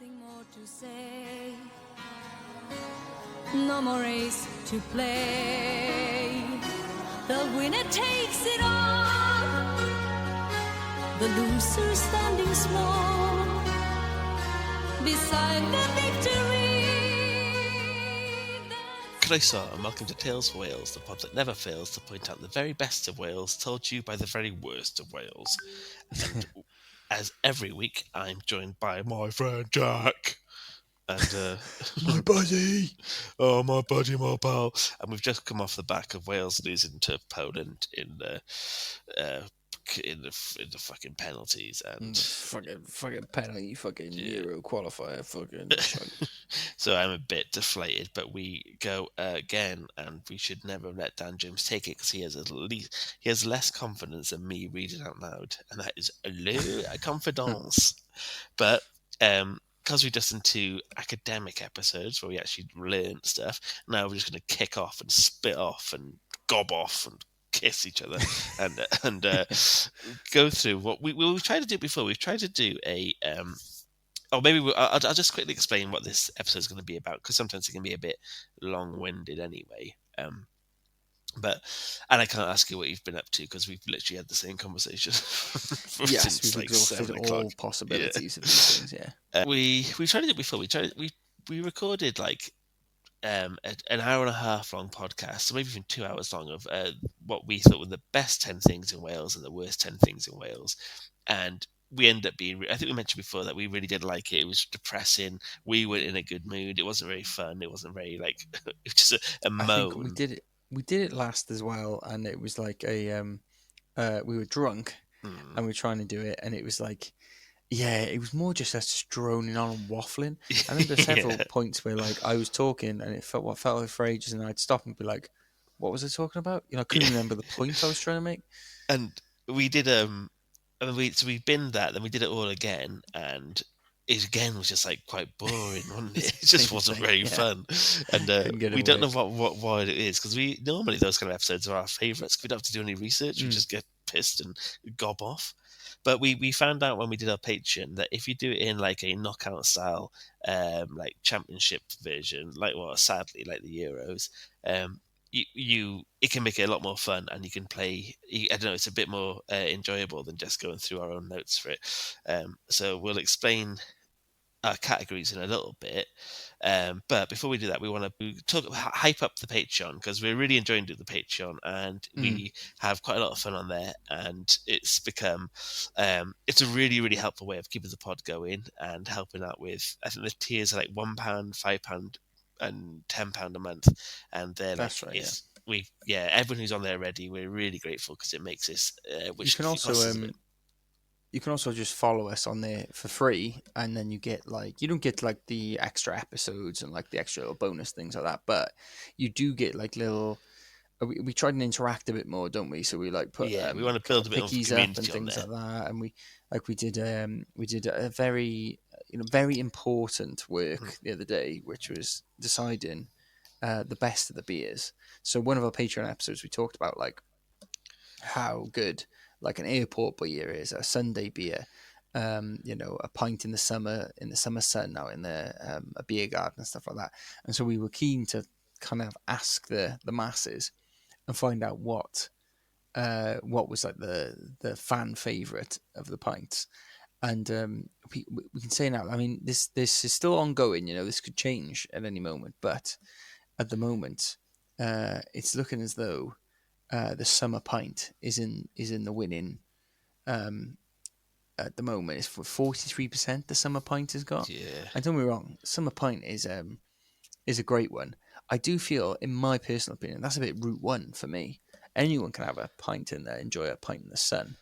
Nothing more to say. No more race to play. The winner takes it all. The loser standing small beside the victory. Croeso and welcome to Tales for Wales, the pod that never fails to point out the very best of Wales told to you by the very worst of Wales. And as every week, I'm joined by my friend Jack. And My buddy. Oh, my buddy, my pal. And we've just come off the back of Wales losing to Poland in the fucking penalties and Fucking penalty, fucking Euro qualifier, fucking. So I'm a bit deflated, but we go again, and we should never let Dan James take it because he has less confidence than me reading out loud, and that is low confidence. But because we just into academic episodes where we actually learn stuff, now we're just going to kick off and spit off and gob off and kiss each other and go through what we've tried to do before. We've tried to do a I'll just quickly explain what this episode is going to be about, because sometimes it can be a bit long-winded anyway. And I can't ask you what you've been up to because we've literally had the same conversation. Yes, we've exhausted all possibilities of these things. Yeah, we tried to do it before. We recorded like an hour and a half long podcast, so maybe even 2 hours long, of what we thought were the best 10 things in Wales and the worst 10 things in Wales, and we ended up being, I think we mentioned before that we really did like it. It was depressing. We weren't in a good mood. It wasn't very fun. It wasn't very it was just a moan. I think we did it last as well, and it was like we were drunk and we were trying to do it, and it was like, yeah, it was more just us droning on and waffling. I remember several points where like I was talking and it felt like for ages, and I'd stop and be like, what was I talking about? I couldn't remember the point I was trying to make. And we did we binned that, then we did it all again, and it again was just like quite boring, wasn't it? It just wasn't very fun, and we don't know why it is, because we normally those kind of episodes are our favourites. We don't have to do any research; we just get pissed and gob off. But we found out when we did our Patreon that if you do it in like a knockout style, like championship version, sadly like the Euros, it can make it a lot more fun, and you can play. I don't know, it's a bit more enjoyable than just going through our own notes for it. So we'll explain our categories in a little bit, but before we do that, we want to hype up the Patreon, because we're really enjoying doing the Patreon, and we have quite a lot of fun on there, and it's become it's a really, really helpful way of keeping the pod going and helping out with, I think the tiers are like £1, £5 and £10 a month, and they're That's like, right, everyone who's on there already, we're really grateful, because it makes this you can also just follow us on there for free, and then you don't get like the extra episodes and like the extra little bonus things like that, but you do get like little. We tried and interact a bit more, don't we? So we like put we want to build a bit of community up and things like that, and we did a very very important work the other day, which was deciding the best of the beers. So one of our Patreon episodes, we talked about like how good like an airport beer is, a Sunday beer, a pint in the summer sun out in a beer garden and stuff like that. And so we were keen to kind of ask the masses and find out what was like the fan favorite of the pints. And we can say now, I mean, this is still ongoing. This could change at any moment, but at the moment, it's looking as though the summer pint is in the winning. At the moment, it's for 43%. The summer pint has got. Yeah. And don't be wrong, summer pint is a great one. I do feel, in my personal opinion, that's a bit route one for me. Anyone can have a pint in there, enjoy a pint in the sun.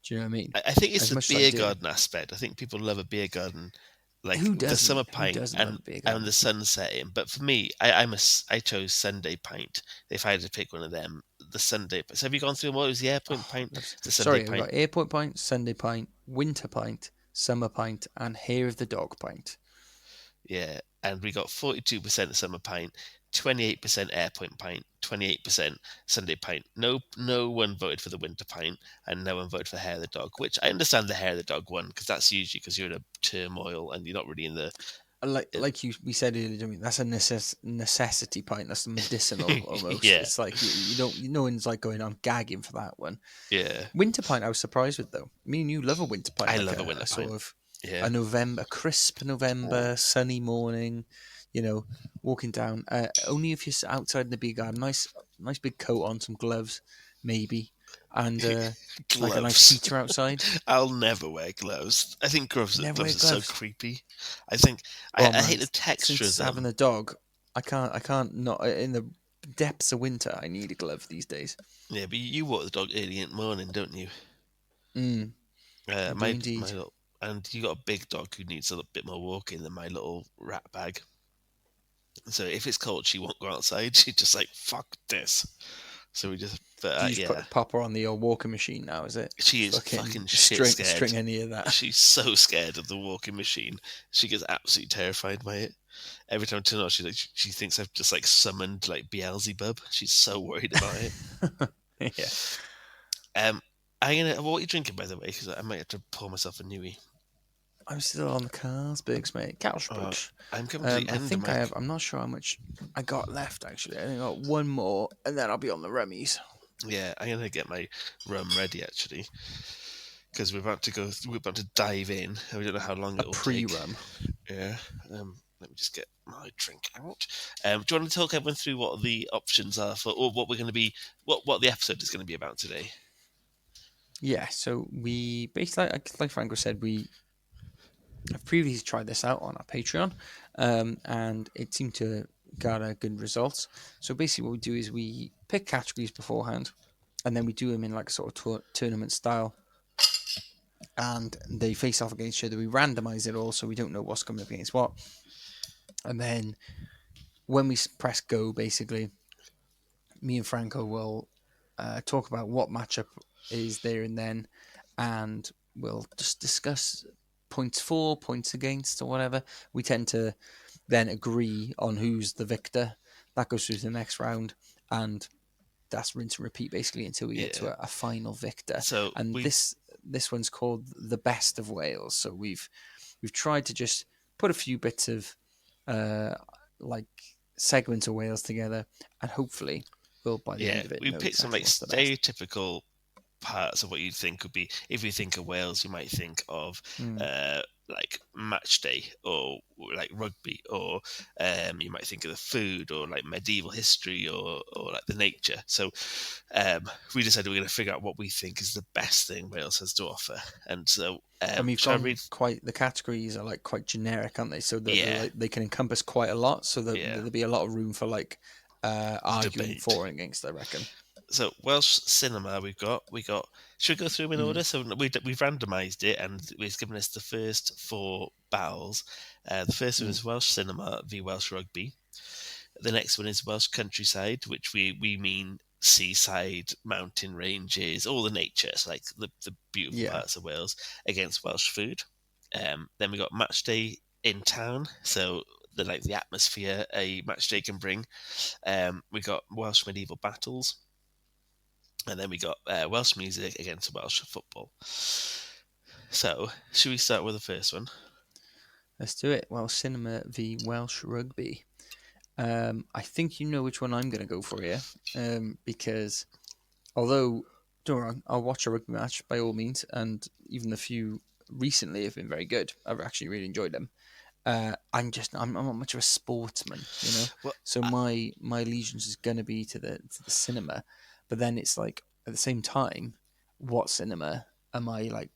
Do you know what I mean? I think it's the beer garden aspect. I think people love a beer garden, like the summer pint and the sun setting. But for me, I chose Sunday pint. If I had to pick one of them, the Sunday. So have you gone through them all? It was the Airpoint pint, the Sunday pint. I've got Airpoint pint, Sunday pint, winter pint, summer pint, and Hair of the Dog pint. Yeah, and we got 42% of summer pint. 28% Airpoint pint, 28% Sunday pint. No one voted for the winter pint, and no one voted for hair of the dog. Which I understand the hair of the dog one, because that's usually because you're in a turmoil and you're not really in the. We said earlier, didn't we? That's a necessity pint. That's medicinal almost. Yeah. It's like you don't. No one's like going on gagging for that one. Yeah. Winter pint, I was surprised with though. Me and you love a winter pint. I love a winter pint. Sort of Yeah. a crisp November, sunny morning. Walking down. Only if you're outside in the big garden. Nice big coat on, some gloves, maybe, and like a nice heater outside. I'll never wear gloves. I think gloves are so creepy. I think I hate the texture of them. Having a dog, I can't not in the depths of winter. I need a glove these days. Yeah, but you walk the dog early in the morning, don't you? My little, and you got a big dog who needs a little bit more walking than my little rat bag. So if it's cold, she won't go outside. She's just like, fuck this. So we just, pop her on the old walking machine now, is it? She is fucking shit scared. String any of that. She's so scared of the walking machine. She gets absolutely terrified by it. Every time I turn on, she thinks I've just like summoned like Beelzebub. She's so worried about it. Yeah. What are you drinking, by the way? Because I might have to pour myself a newie. I'm still on the Carlsbergs, mate. Carlsbergs. I'm coming to the end. I'm not sure how much I got left, actually. I think I got one more, and then I'll be on the rummies. Yeah, I'm going to get my rum ready, actually. Because we're about to dive in, and we don't know how long it'll take. Pre-rum. Yeah. Let me just get my drink out. Do you want to talk everyone through what the options are or what we're going to be, what the episode is going to be about today? Yeah, so we basically, like Franco said, I've previously tried this out on our Patreon, and it seemed to garner good results. So basically what we do is we pick categories beforehand, and then we do them in like a sort of tournament style, and they face off against each other. We randomize it all, so we don't know what's coming up against what. And then when we press go, basically, me and Franco will talk about what matchup is there and then, and we'll just discuss points for, points against, or whatever. We tend to then agree on who's the victor. That goes through to the next round, and that's rinse and repeat basically until we get to a final victor. So this one's called the Best of Wales. So we've tried to just put a few bits of like segments of Wales together, and hopefully we'll by the end of it. We picked some like stereotypical parts of what you'd think would be. If you think of Wales, you might think of like match day or like rugby, or you might think of the food, or like medieval history, or like the nature. So we decided we're going to figure out what we think is the best thing Wales has to offer. And so the categories are like quite generic, aren't they? So they can encompass quite a lot. So there'll be a lot of room for like arguing debate for and against, I reckon. So Welsh cinema, we got. Should we go through them in order? So we've randomised it, and it's given us the first 4 battles. The first one is Welsh cinema v Welsh rugby. The next one is Welsh countryside, which we mean seaside, mountain ranges, all the nature, so like the beautiful parts of Wales, against Welsh food. Then we got match day in town, so the atmosphere a match day can bring. We got Welsh medieval battles. And then we got Welsh music against Welsh football. So, should we start with the first one? Let's do it. Welsh cinema v Welsh rugby. I think you know which one I'm going to go for here. Because although, don't get me wrong, I'll watch a rugby match by all means. And even the few recently have been very good. I've actually really enjoyed them. I'm not much of a sportsman, you know. Well, so my allegiance is going to be to the cinema. But then it's like, at the same time, what cinema am I like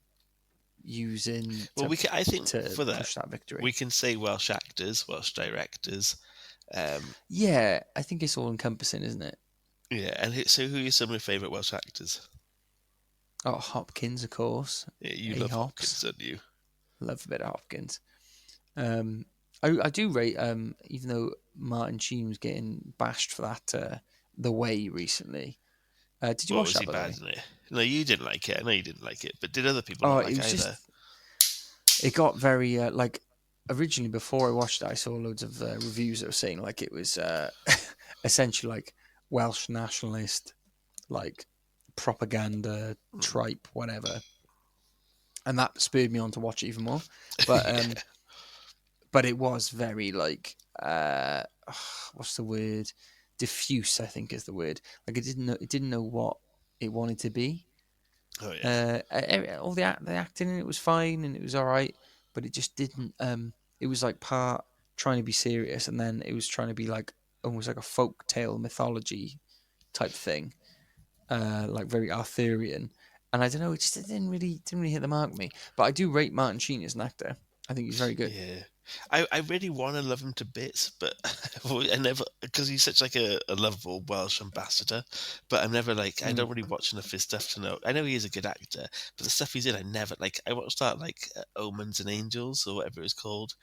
using for that, push that victory? We can say Welsh actors, Welsh directors. Yeah, I think it's all encompassing, isn't it? Yeah, and so who are some of your favourite Welsh actors? Oh, Hopkins, of course. Yeah, you love Hopkins, don't you? Love a bit of Hopkins. I do rate, even though Martin Sheen was getting bashed for that, The Way recently. Did you watch that? Bad, isn't it? No, you didn't like it. I know you didn't like it, but did other people not like it either? It got very originally before I watched it, I saw loads of reviews that were saying like it was essentially like Welsh nationalist, like propaganda tripe, whatever. And that spurred me on to watch it even more. But Yeah. but it was very like what's the word? Diffuse, I think is the word. Like it didn't know what it wanted to be. Oh yeah. All the acting in it was fine and it was all right, but it just didn't. It was like part trying to be serious, and then it was trying to be like almost like a folk tale mythology type thing, like very Arthurian. And I don't know, it just didn't really hit the mark with me. But I do rate Martin Sheen as an actor. I think he's very good. Yeah. I really want to love him to bits, but I never, because he's such like a lovable Welsh ambassador. But I'm never like, I don't really watch enough of his stuff to know. I know he is a good actor, but the stuff he's in, I never like. I watched that like Omens and Angels or whatever it was called.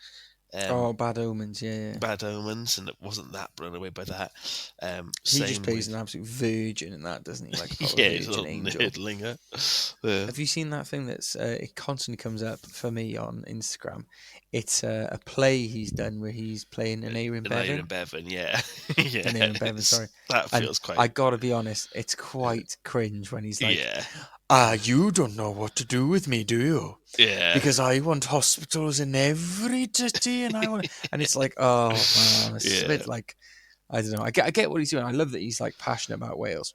Oh, Bad Omens, yeah. Bad Omens, and it wasn't that blown away by that. He just plays an absolute virgin in that, doesn't he? Like a he's a virgin little angel. nerdlinger. Yeah. Have you seen that thing that's it constantly comes up for me on Instagram? It's a play he's done where he's playing an Aaron Bevan. Aaron Bevan, yeah. Yeah. An Aaron Bevan, sorry. That And feels quite. I gotta be honest, it's quite cringe when he's like, Yeah. you don't know what to do with me, do you? Yeah. Because I want hospitals in every city, and I want, and it's like, oh man, it's a bit like, I don't know. I get what he's doing. I love that he's like passionate about Wales.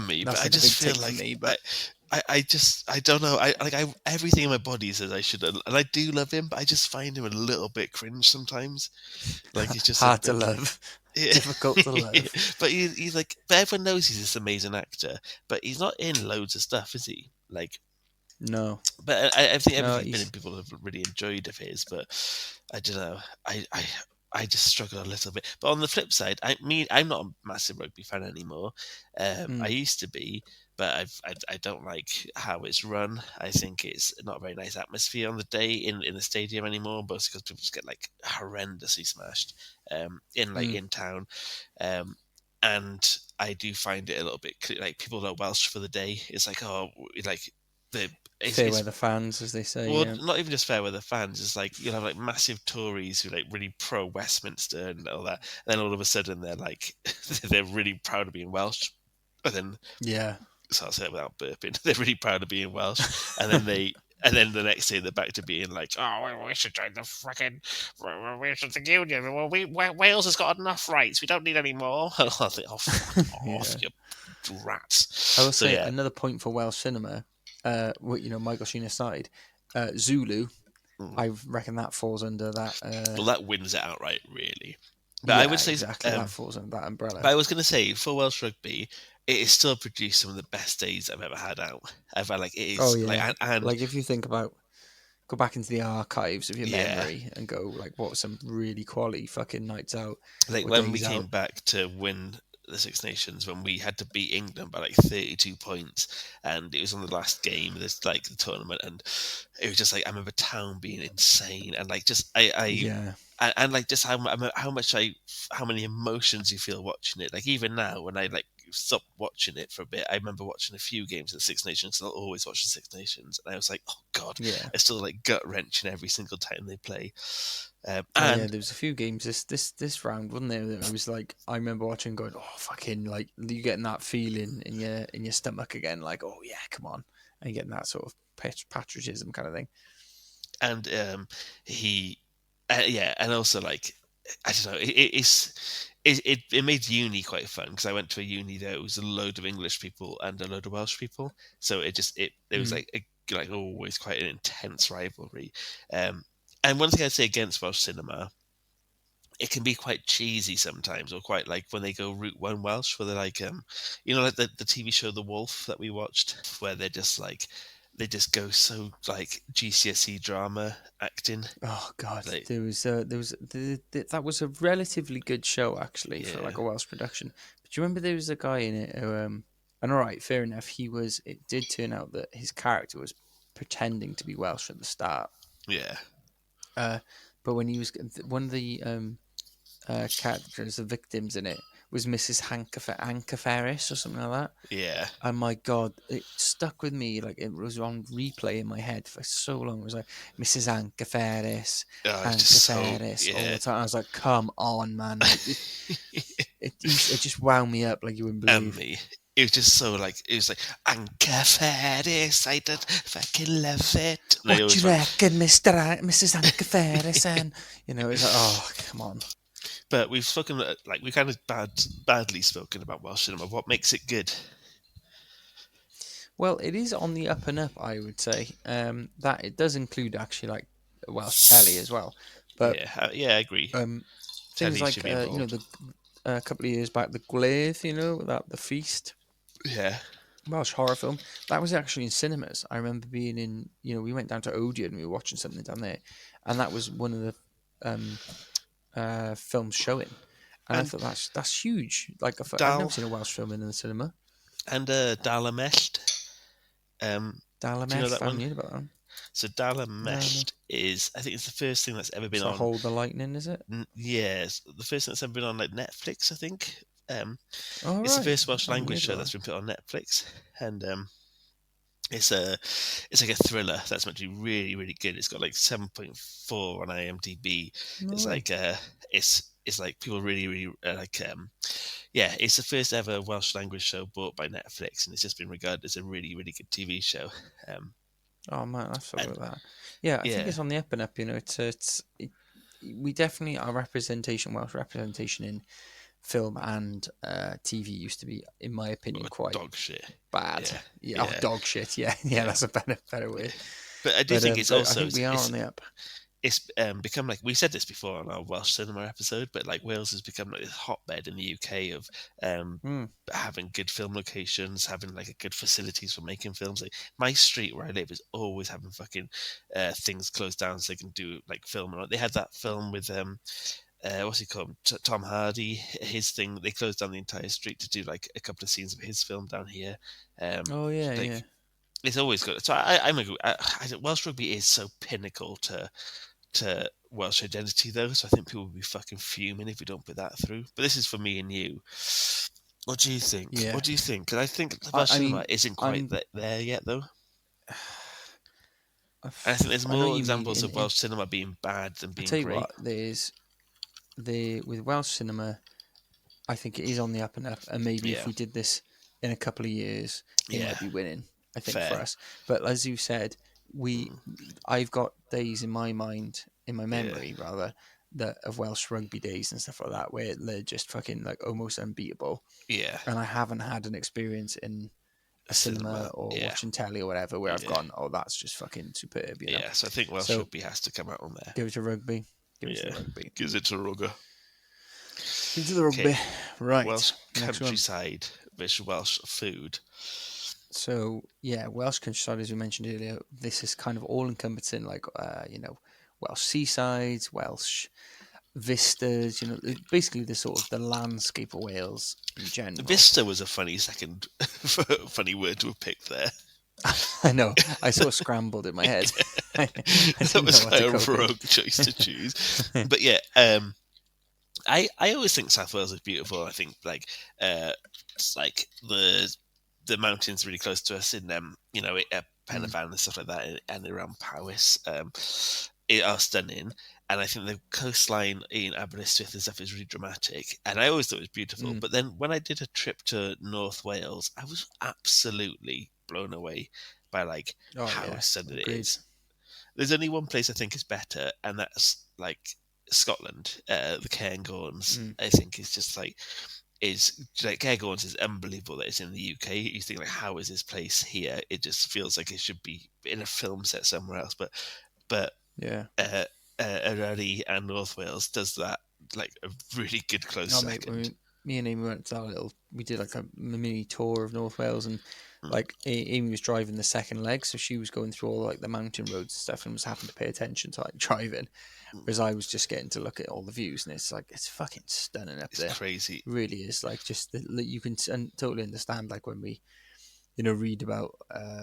Me, That's but I like a just big feel tick like for me, but I don't know. Everything in my body says I should, and I do love him, but I just find him a little bit cringe sometimes. Like he's just hard to love, Yeah. difficult to love. But he's like, but everyone knows he's this amazing actor, but he's not in loads of stuff, is he? Like, No, but I think no, everything been in people have really enjoyed of his, but I don't know. I just struggle a little bit. But on the flip side, I'm not a massive rugby fan anymore. I used to be, but I don't like how it's run. I think it's not a very nice atmosphere on the day in the stadium anymore, both because people just get like horrendously smashed in town. And I do find it a little bit like people are Welsh for the day. It's like, oh, like fair weather fans, as they say. Well, yeah. not even just fair weather fans. It's like you'll have like massive Tories who like really pro Westminster and all that. And then all of a sudden they're like they're really proud of being Welsh. And then so I'll say it without burping. They're really proud of being Welsh. And then the next day they're back to being like, oh, we should join the fucking union. Well, Wales has got enough rights. We don't need any more. And I think, oh, fuck off, you rats. I will say another point for Welsh cinema. Michael Sheen aside, Zulu, I reckon that falls under that. Well, that wins it outright, really. But I would say exactly that falls under that umbrella. But I was going to say, for Welsh rugby, it is still produced some of the best days I've ever had out. I've had like it is. Oh yeah, like if you think about, go back into the archives of your memory and go like, what were some really quality fucking nights out? Like when we came back to win the Six Nations, when we had to beat England by like 32 points, and it was on the last game of this like the tournament, and it was just like I remember town being insane, and like just and like just how many emotions you feel watching it. Like even now, when I like stop watching it for a bit, I remember watching a few games at Six Nations. I'll always watch the Six Nations, and I was like, oh god, it's still like gut wrenching every single time they play. And there was a few games this round, wasn't there? It was like I remember watching, going, oh fucking, like you getting that feeling in your stomach again, like oh yeah, come on, and you getting that sort of patriotism kind of thing. And and also like I don't know, it made uni quite fun because I went to a uni there. It was a load of English people and a load of Welsh people, so it was like always quite an intense rivalry. And one thing I'd say against Welsh cinema, it can be quite cheesy sometimes, or quite like when they go Route One Welsh, where they're like, like the TV show The Wolf that we watched, where they're just like, they just go so like GCSE drama acting. Oh god, like, that was a relatively good show actually for like a Welsh production. But do you remember there was a guy in it who, and all right, fair enough, it did turn out that his character was pretending to be Welsh at the start. Yeah. But when he was one of the characters, the victims in it, was Mrs. Anka Ferris or something like that. Yeah. And my god, it stuck with me. Like it was on replay in my head for so long. It was like Mrs. Anka Ferris, Ferris all the time. I was like, come on, man. it just wound me up like you wouldn't believe. Me. It was just so like, it was like, Anka Ferris, I don't fucking love it. What do you reckon, Mrs. Anka Ferris? And you know, it's like, oh, come on. But we've spoken, like, we kind of badly spoken about Welsh cinema. What makes it good? Well, it is on the up and up, I would say. That it does include actually like Welsh telly as well. But yeah, I agree. Things like you know, a couple of years back, the Gwydd, you know, the feast. Yeah. Welsh horror film. That was actually in cinemas. I remember being in, you know, we went down to Odeon and we were watching something down there, and that was one of the films showing. And I thought that's huge. Like I've never seen a Welsh film in the cinema. And Dal y Mellt. Dal y Mellt. Do you know that I one? haven't heard about that one. So Dal y Mellt is, I think it's the first thing that's ever been on. Hold the Lightning, is it? Yes, the first thing that's ever been on like Netflix, I think. It's the first Welsh language show that's been put on Netflix, and it's like a thriller that's meant to be really, really good. It's got like 7.4 on IMDb. It's like it's like people really, really it's the first ever Welsh language show bought by Netflix, and it's just been regarded as a really, really good TV show. Oh man, I forgot about that. Yeah, I think it's on the up and up. You know, we definitely our Welsh representation in film and TV used to be, in my opinion, quite dog shit. Bad. Yeah. Oh, dog shit. Yeah, that's a better word. But I do think it's also. I think we are on the up. It's become like, we said this before on our Welsh cinema episode, but like Wales has become like this hotbed in the UK of having good film locations, having like a good facilities for making films. Like my street where I live is always having fucking things closed down so they can do like film. They had that film with what's he called? Tom Hardy. His thing. They closed down the entire street to do like a couple of scenes of his film down here. Yeah. It's always good. So Welsh rugby is so pinnacle to Welsh identity, though. So I think people would be fucking fuming if we don't put that through. But this is for me and you. What do you think? Yeah. What do you think? Because I think the Welsh cinema isn't quite there yet, though. I think there's more examples of Welsh cinema being bad than being great. What, with Welsh cinema, I think it is on the up and up, and maybe if we did this in a couple of years, it might be winning. I think for us, but as you said, I've got days in my mind, in my memory rather, that of Welsh rugby days and stuff like that, where they're just fucking like almost unbeatable. Yeah, and I haven't had an experience in a cinema or watching telly or whatever where I've gone, oh, that's just fucking superb. You know? Yeah, so I think Welsh rugby has to come out on there. Give it to rugby. Give it to rugby. Gives it to rugger. Give it to the rugby. Right. Welsh countryside versus Welsh food. So Welsh countryside, as we mentioned earlier, this is kind of all encompassing, like Welsh seasides, Welsh vistas. You know, basically the sort of the landscape of Wales in general. Vista was a funny funny word to have picked there. I know. I sort of scrambled in my head. That was a rogue choice to choose. But I always think South Wales is beautiful. I think it's like the mountains really close to us in Pen y Fan and stuff like that, and around Powys are stunning. And I think the coastline in Aberystwyth and stuff is really dramatic. And I always thought it was beautiful. But then when I did a trip to North Wales, I was absolutely blown away by how stunning it is. There's only one place I think is better, and that's like Scotland. The Cairngorms, I think, is just Cairngorms is unbelievable that it's in the UK. You think how is this place here? It just feels like it should be in a film set somewhere else. But Eryri and North Wales does that a really good close second. Mate, me and Amy went to we did a mini tour of North Wales, and Amy was driving the second leg, so she was going through all the mountain roads and stuff, and was having to pay attention to driving, whereas I was just getting to look at all the views, and it's fucking stunning up there. It's crazy. It really is. You can totally understand when we read about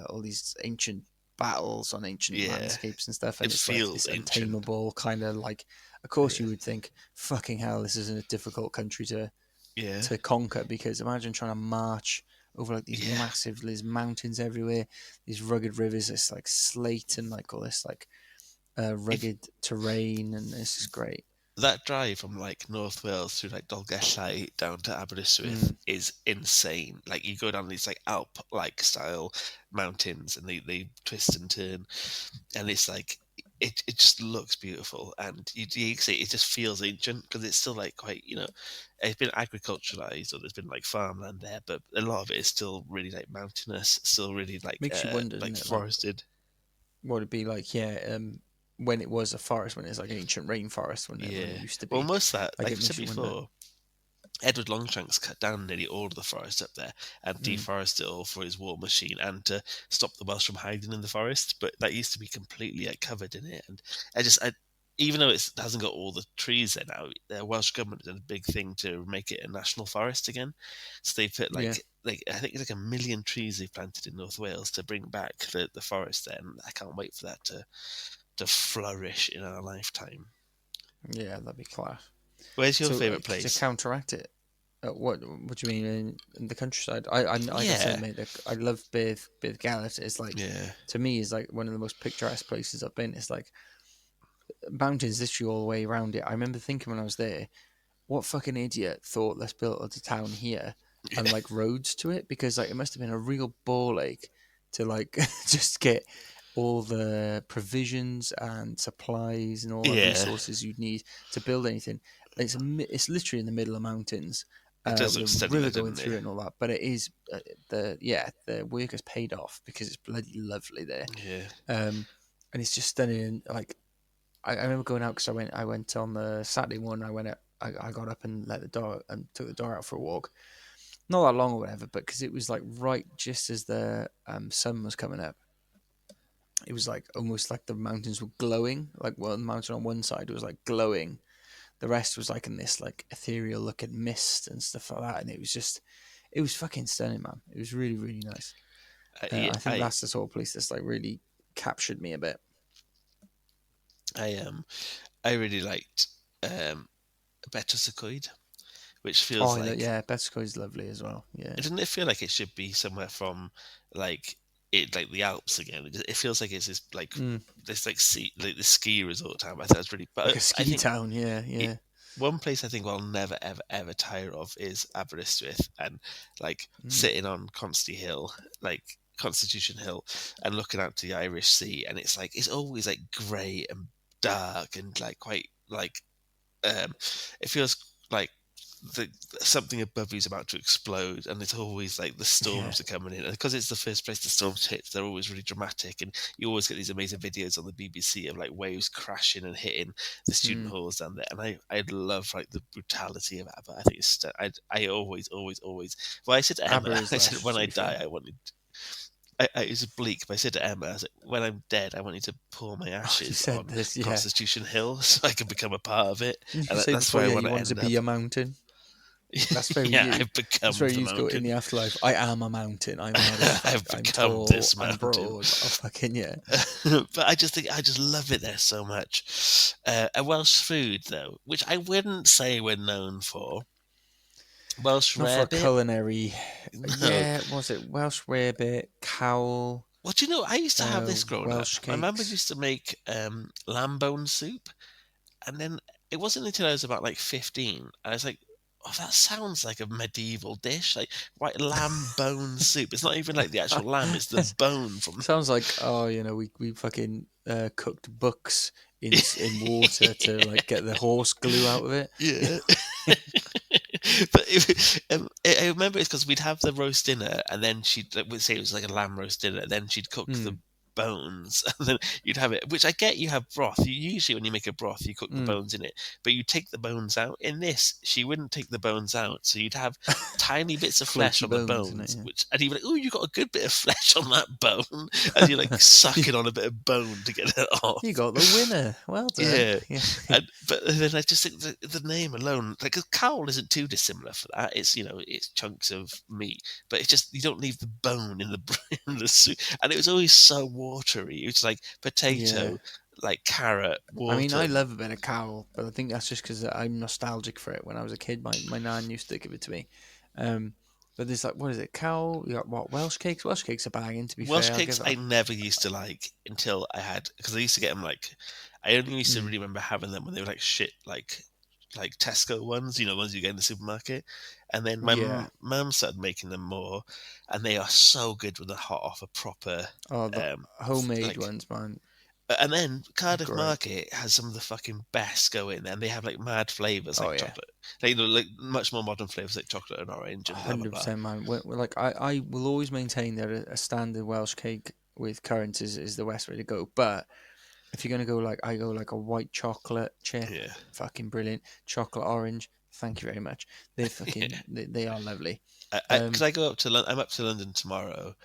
all these ancient battles on ancient landscapes and stuff, and it feels this ancient. untamable kind of of course you would think, fucking hell, this is a difficult country to conquer, because imagine trying to march over these massive, there's mountains everywhere, these rugged rivers, it's slate and all this rugged terrain, and this is great. that drive from like North Wales through like Dolgellau down to Aberystwyth is insane. Like you go down these like Alp-like style mountains, and they twist and turn, and it's like it just looks beautiful, and you see it just feels ancient because it's still like quite, it's been agriculturalized, or there's been like farmland there, but a lot of it is still really like mountainous, still really Makes you wonder, like doesn't it, forested. What it'd be like, when it was a forest, when it's like ancient rainforest, when it used to be. Well, most of that, like I it makes said you before, wonder. Edward Longshanks cut down nearly all of the forest up there and deforested it all for his war machine and to stop the Welsh from hiding in the forest. But that used to be completely like covered in it, and even though it hasn't got all the trees there now, the Welsh government did a big thing to make it a national forest again. So they put like I think it's like 1 million trees they've planted in North Wales to bring back the forest there, and I can't wait for that to flourish in our lifetime. Yeah, that'd be class. Where's your favourite place? To counteract it? What do you mean in the countryside? I gotta say, mate, I love Bedd Galet. It's like, to me, is like one of the most picturesque places I've been. It's like mountains literally all the way around it. I remember thinking when I was there, what fucking idiot thought let's build a town here and like roads to it, because like it must have been a real ball ache to like just get all the provisions and supplies and all the resources you'd need to build anything. It's literally in the middle of mountains. It does look stunning, river going through it and all that, but it is the work has paid off because it's bloody lovely there. And it's just stunning. Like I remember going out because I went on the Saturday morning. I got up and let the dog and took the dog out for a walk. Not that long or whatever, but because it was like right just as the sun was coming up. It was like almost like the mountains were glowing. Like, well, the mountain on one side was like glowing. The rest was like in this like ethereal looking mist and stuff like that. And it was fucking stunning, man. It was really, really nice. I think that's the sort of place that's like really captured me a bit. I really liked Betws-y-Coed, which feels like... Betws-y-Coed is lovely as well. Yeah. Doesn't it feel like it should be somewhere from like the Alps again? It feels like it's this like this like the ski resort town. I thought it was really, but like a ski town. Yeah. One place I think I'll never ever ever tire of is Aberystwyth, and like sitting on Constitution Hill and looking out to the Irish Sea, and it's like it's always like grey and dark and like quite like it feels like something above you is about to explode, and it's always like the storms are coming in, and because it's the first place the storms hit, they're always really dramatic, and you always get these amazing videos on the BBC of like waves crashing and hitting the student halls down there, and I love like the brutality of Aber. I think it's I always well, I said to Emma, I said when I die I wanted it's bleak, but I said to Emma, I was like, when I'm dead, I want you to pour my ashes on Constitution Hill so I can become a part of it. And that's why I want to be a mountain. That's very you. I've become that's where you go in the afterlife. I am a mountain. I've become tall, this mountain. I'm broad. Fucking But I just love it there so much. A Welsh food though, which I wouldn't say we're known for. Welsh rarebit. For culinary. No. Yeah, was it Welsh rarebit, cawl? Well, do you know, I used to have this growing up. My mum used to make lamb bone soup, and then it wasn't until I was about like 15, I was like, oh, that sounds like a medieval dish, like white lamb bone soup. It's not even like the actual lamb; it's the bone from. It sounds like we fucking cooked books in water to like get the horse glue out of it. Yeah. But I remember it's because we'd have the roast dinner, and then we'd say it was like a lamb roast dinner. Then she'd cook the bones, and then you'd have it. Which I get, you have broth. Usually, when you make a broth, you cook the bones in it, but you take the bones out. In this, she wouldn't take the bones out, so you'd have tiny bits of flesh on the bones. And you'd be like, "Oh, you got a good bit of flesh on that bone," and you're like sucking on a bit of bone to get it off. You got the winner. Well done. Yeah. But then I just think the name alone, like a cawl, isn't too dissimilar for that. It's it's chunks of meat, but it's just you don't leave the bone in the soup, and it was always so watery. It was like potato, like carrot, water. I mean, I love a bit of cawl, but I think that's just because I'm nostalgic for it. When I was a kid, my nan used to give it to me. But But there's like, what is it? Cow? You got what? Welsh cakes? Welsh cakes are banging, to be Welsh fair. cakes I never used to like until because I used to get them like, I only used to really remember having them when they were like shit, like Tesco ones, ones you get in the supermarket. And then my mum started making them more, and they are so good when they're hot off a proper. Oh, the homemade ones, man. And then Cardiff Market has some of the fucking best going, and they have like mad flavors like chocolate, like much more modern flavors like chocolate and orange. And 100%, man. Like I will always maintain that a standard Welsh cake with currants is the best way to go. But if you're gonna go I go like a white chocolate chip, fucking brilliant. Chocolate orange, thank you very much. They're fucking they are lovely. Because I go up to I'm up to London tomorrow.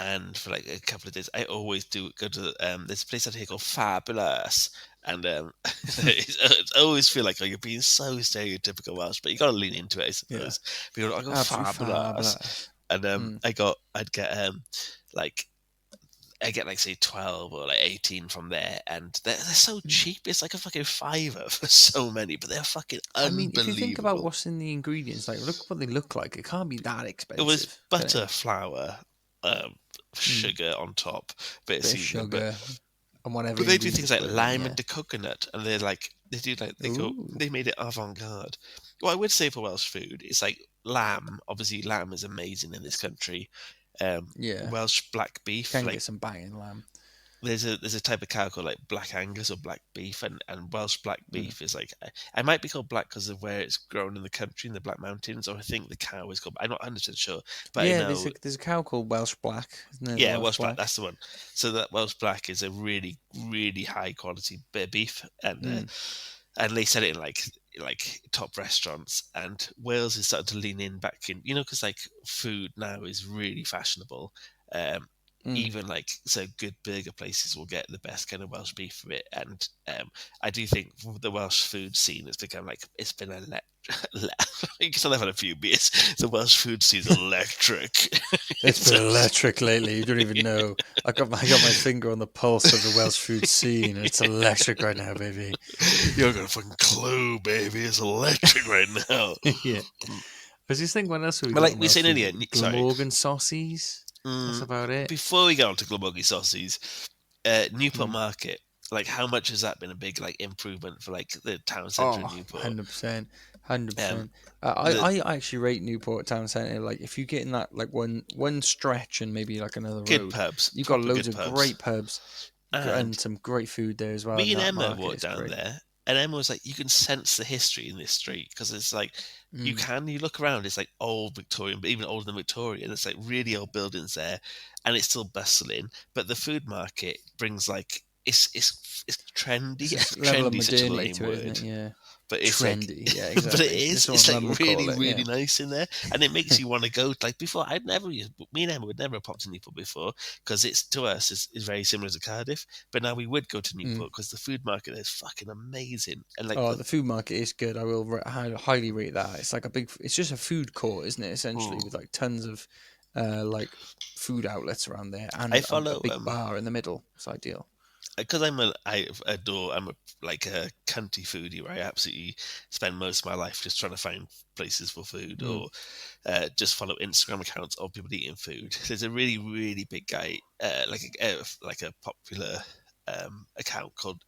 And for like a couple of days, I always do go to there's a place out here called Fabulous, and it's always feel like you're being so stereotypical Welsh, but you got to lean into it, I suppose. Yeah. But I go Fabulous, and I'd get like I get like say 12 or like 18 from there, and they're so cheap. It's like a fucking £5 for so many, but they're fucking unbelievable. I mean, if you think about what's in the ingredients, like look what they look like. It can't be that expensive. It was butter, flour. Sugar on top, bit of sugar, and whatever. But they do things like lime and the coconut, and they made it avant-garde. What I would say for Welsh food is like lamb. Obviously, lamb is amazing in this country. Welsh black beef. Can get some banging lamb. There's a type of cow called like Black Angus or black beef, and Welsh black beef is like, I might be called black because of where it's grown in the country in the Black Mountains, or I think the cow is called. I'm not 100% sure, but there's a cow called Welsh Black, isn't it? Yeah, Welsh black, that's the one. So that Welsh Black is a really, really high quality bit of beef, and they sell it in like top restaurants. And Wales is starting to lean in back in, because like food now is really fashionable. Even good burger places will get the best kind of Welsh beef for it, and I do think the Welsh food scene has become it's been because I've had a few beers. The Welsh food scene is electric. It's been electric lately. You don't even know. I got my finger on the pulse of the Welsh food scene, and it's electric right now, baby. You don't got a fucking clue, baby. It's electric right now. Yeah. I was just thinking, what else we got? Like we said earlier, Glamorgan saucies. That's about it. Before we go on to Glamorgan saucies, Newport Market, how much has that been a big improvement for the town centre of Newport? 100%. I actually rate Newport town centre. If you get in that one stretch and maybe another good road, pubs, you've got loads of great pubs and some great food there as well. Me and Emma walked down there, and Emma was like, you can sense the history in this street because it's you look around, it's old Victorian, but even older than Victorian. It's really old buildings there, and it's still bustling. But the food market brings it's trendy. It's trendy, such a lame to word. It, isn't it? Yeah. But it's trendy, yeah, exactly. But it is. It's really nice in there, and it makes you want to go. Before, me and Emma would never have popped to Newport before because it's to us is very similar to Cardiff. But now we would go to Newport because the food market is fucking amazing. And the food market is good. I will highly rate that. It's it's just a food court, isn't it? Essentially, with tons of food outlets around there, and a big bar in the middle. It's ideal. Because I'm a cunty foodie where I absolutely spend most of my life just trying to find places for food or just follow Instagram accounts of people eating food. There's a really, really big guy, a popular account called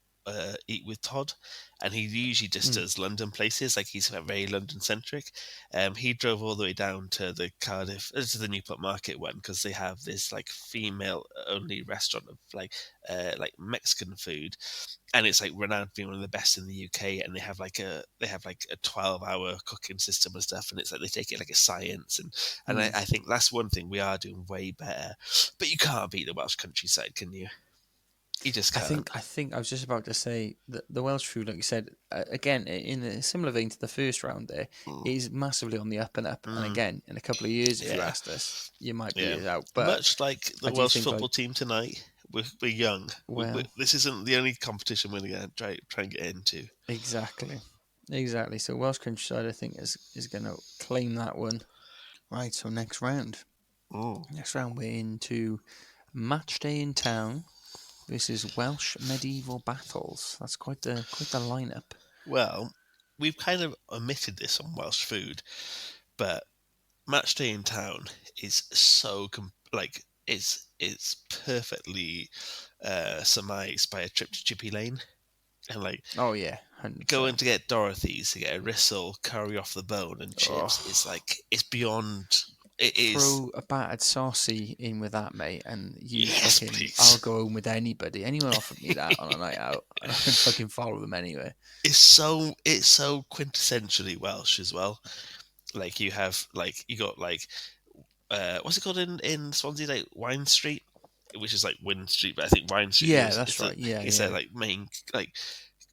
Eat with Todd, and he usually just does London places. He's very London centric. He drove all the way down to the Newport Market one because they have this female only restaurant of Mexican food, and it's renowned for being one of the best in the UK. And they have a 12-hour cooking system and stuff, and it's they take it like a science. And I think that's one thing we are doing way better. But you can't beat the Welsh countryside, can you? You just can't. I think I was just about to say that the Welsh food, like you said, again, in a similar vein to the first round there, is massively on the up and up. And again, in a couple of years, if you asked us, you might beat it out. But much like the Welsh football team tonight, we're young. This isn't the only competition we're going to try and get into. Exactly. So Welsh countryside, I think, is going to claim that one. Right, so next round. Next round, we're into Match Day in Town. This is Welsh medieval battles. That's quite the lineup. Well, we've kind of omitted this on Welsh food, but Match Day in Town is so it's perfectly surmised by a trip to Chippy Lane, and like Oh yeah, 100%. going to get Dorothy's to get a ristle, curry off the bone, and chips is like it's beyond. It is. Throw a battered saucy in with that, mate, and you Yes, fucking. please. I'll go home with anybody. Anyone offered me that on a night out, I can fucking follow them anyway. It's so quintessentially Welsh as well. Like you have you got what's it called in Swansea, like Wine Street, which is like Wynn Street, but I think Wine Street. Yeah, that's right. It's yeah. like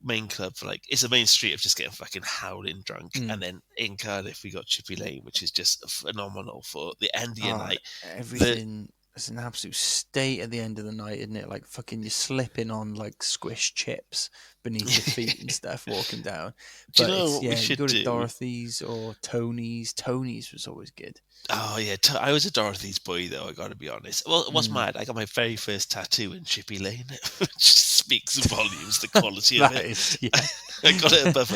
main club for it's a main street of just getting fucking howling drunk. And then in Cardiff we got Chippy Lane, which is just phenomenal for the end of your night. Everything is an absolute state at the end of the night, isn't it? Like fucking you're slipping on like squished chips beneath your feet and stuff walking down. Do you know what we you should go to do? Dorothy's or Tony's. Tony's was always good. Oh yeah, I was a Dorothy's boy though. I got to be honest. Well, what's mad? I got my very first tattoo in Chippy Lane, which speaks volumes. The quality of it. Is, yeah. I got it above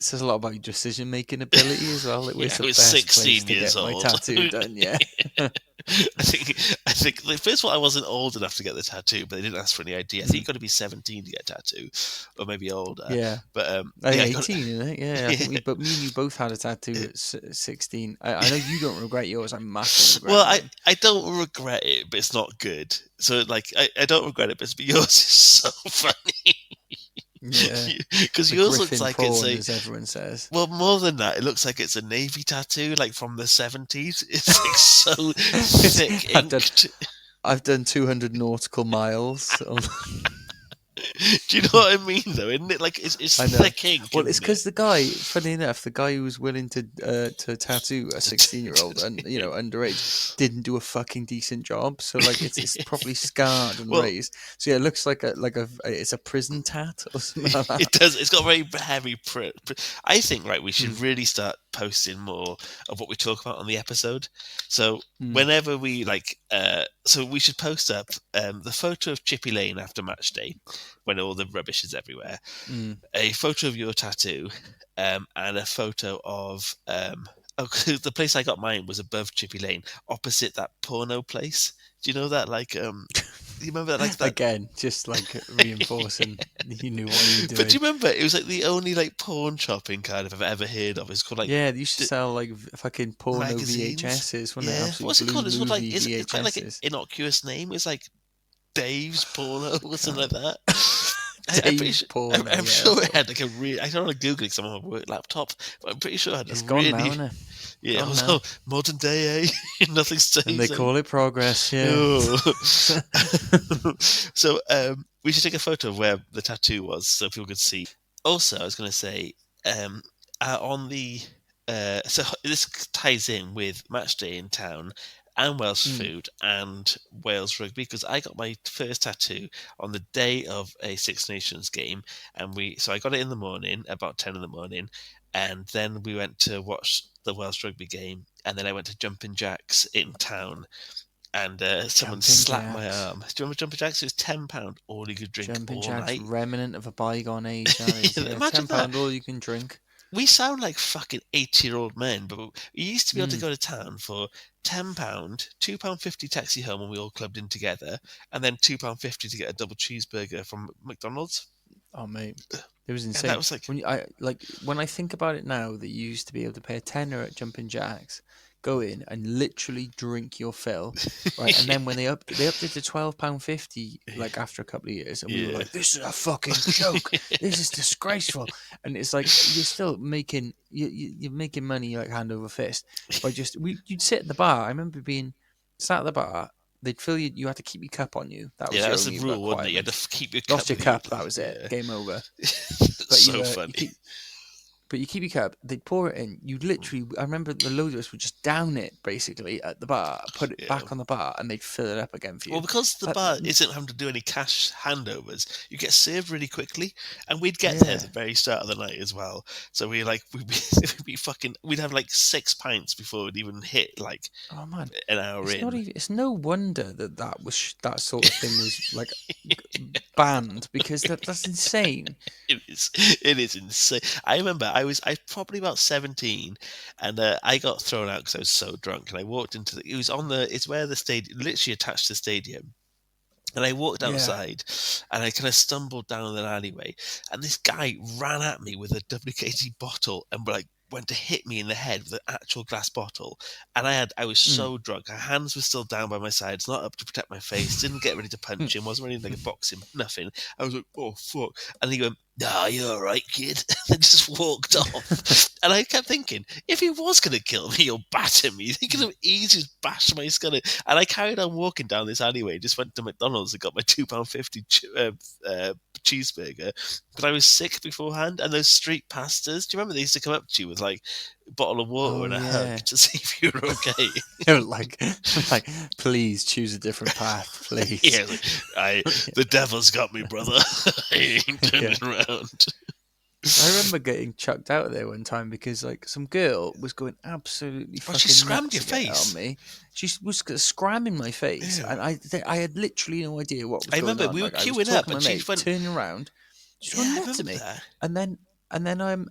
says a lot about your decision making ability as well. It was I the was best 16 place to years get old. my tattoo done. Yeah. I think first of all I wasn't old enough to get the tattoo, but they didn't ask for any ID. I think you got to be 17 to get a tattoo, or maybe older. Yeah, but 18, isn't it? Yeah, I think me and you both had a tattoo at 16. I know you don't regret yours. I'm massively regret. Well, I don't regret it, but it's not good. So I don't regret it, but yours is so funny. Yeah, because yours looks like it's as everyone says. Well, more than that, it looks like it's a navy tattoo, like from the 70s. It's like so thick inked. I've done 200 nautical miles. Do you know what I mean, though? Isn't it like it's thick ink? Well, it's because the guy, funny enough, the guy who was willing to tattoo a 16-year-old and underage didn't do a fucking decent job. So like it's properly scarred and raised. So yeah, it looks like it's a prison tat or something like that. It does. It's got very heavy print. I think we should really start posting more of what we talk about on the episode. So whenever we so we should post up the photo of Chippy Lane after match day, when all the rubbish is everywhere, a photo of your tattoo, and a photo of the place I got mine was above Chippy Lane, opposite that porno place. Do you know that? You remember that? That... Again, just reinforcing you knew what you were doing. But do you remember? It was the only pawn shop in Cardiff I've ever heard of. It's called they used to sell fucking porno magazines. VHSs. When What's it called? It's quite like an innocuous name. It's like Dave's Porno or something like that. Dave's Porno. I'm sure it had a real. I don't want to Google it because I'm on my work laptop, but I'm pretty sure it had it's a gone really. Now, isn't it? Yeah, also modern day, nothing stays. And they call it progress. Yeah. So we should take a photo of where the tattoo was so people could see. Also, I was going to say on the so this ties in with Match Day in Town and Welsh food and Wales rugby, because I got my first tattoo on the day of a Six Nations game, and I got it in the morning, about 10 in the morning, and then we went to watch the Welsh rugby game, and then I went to Jumping Jacks in town, and someone slapped my arm. Do you remember Jumping Jacks? It was £10 all you could drink Jumping all Jacks, night. Remnant of a bygone age. Imagine £10 all you can drink. We sound like fucking 80-year-old men, but we used to be able to go to town for £10, £2.50 taxi home when we all clubbed in together, and then £2.50 to get a double cheeseburger from McDonald's. Oh mate, it was insane. That was when I think about it now, that you used to be able to pay a tenner at Jumping Jacks, go in and literally drink your fill, right? And then when they upped it to £12.50, after a couple of years, and we were like, "This is a fucking joke. This is disgraceful." And it's like you're still making you're making money hand over fist by you'd sit at the bar. I remember being sat at the bar. They'd fill you. You had to keep your cup on you. That was the rule, wasn't it? You had to keep your cup. Lost your cup. That was it. Game over. But so funny. But you keep your cup, they'd pour it in. You literally, I remember the load of us would just down it basically at the bar, put it back on the bar, and they'd fill it up again for you. Well, because the bar isn't having to do any cash handovers, you get served really quickly, and we'd get there at the very start of the night as well. So we'd have 6 pints before we'd even hit an hour in. It's no wonder that was that sort of thing was banned, because that's insane. It is insane. I remember I I was probably about 17, and I got thrown out because I was so drunk. And I walked into it was it's where the stadium, literally attached to the stadium. And I walked outside, and I kind of stumbled down an alleyway, and this guy ran at me with a WKT bottle and went to hit me in the head with an actual glass bottle. And I was so drunk. My hands were still down by my sides, not up to protect my face. Didn't get ready to punch him. Wasn't ready to box him. Nothing. I was like, oh fuck. And he went, "Nah, you're all right, kid." And just walked off. And I kept thinking, if he was going to kill me or batter me, he could have easily just bashed my skull in. And I carried on walking down this alleyway, just went to McDonald's and got my £2.50 cheeseburger. But I was sick beforehand. And those street pastors, do you remember they used to come up to you with like a bottle of water and a hug to see if you were okay? like, please choose a different path, please. Yeah, the devil's got me, brother. I ain't turning around. I remember getting chucked out of there one time because like some girl was going absolutely fucking she scrammed nuts your face on me. She was scramming my face, and I had literally no idea what was going on. I remember we were queuing up, and she went turning around, she went nuts at me, and then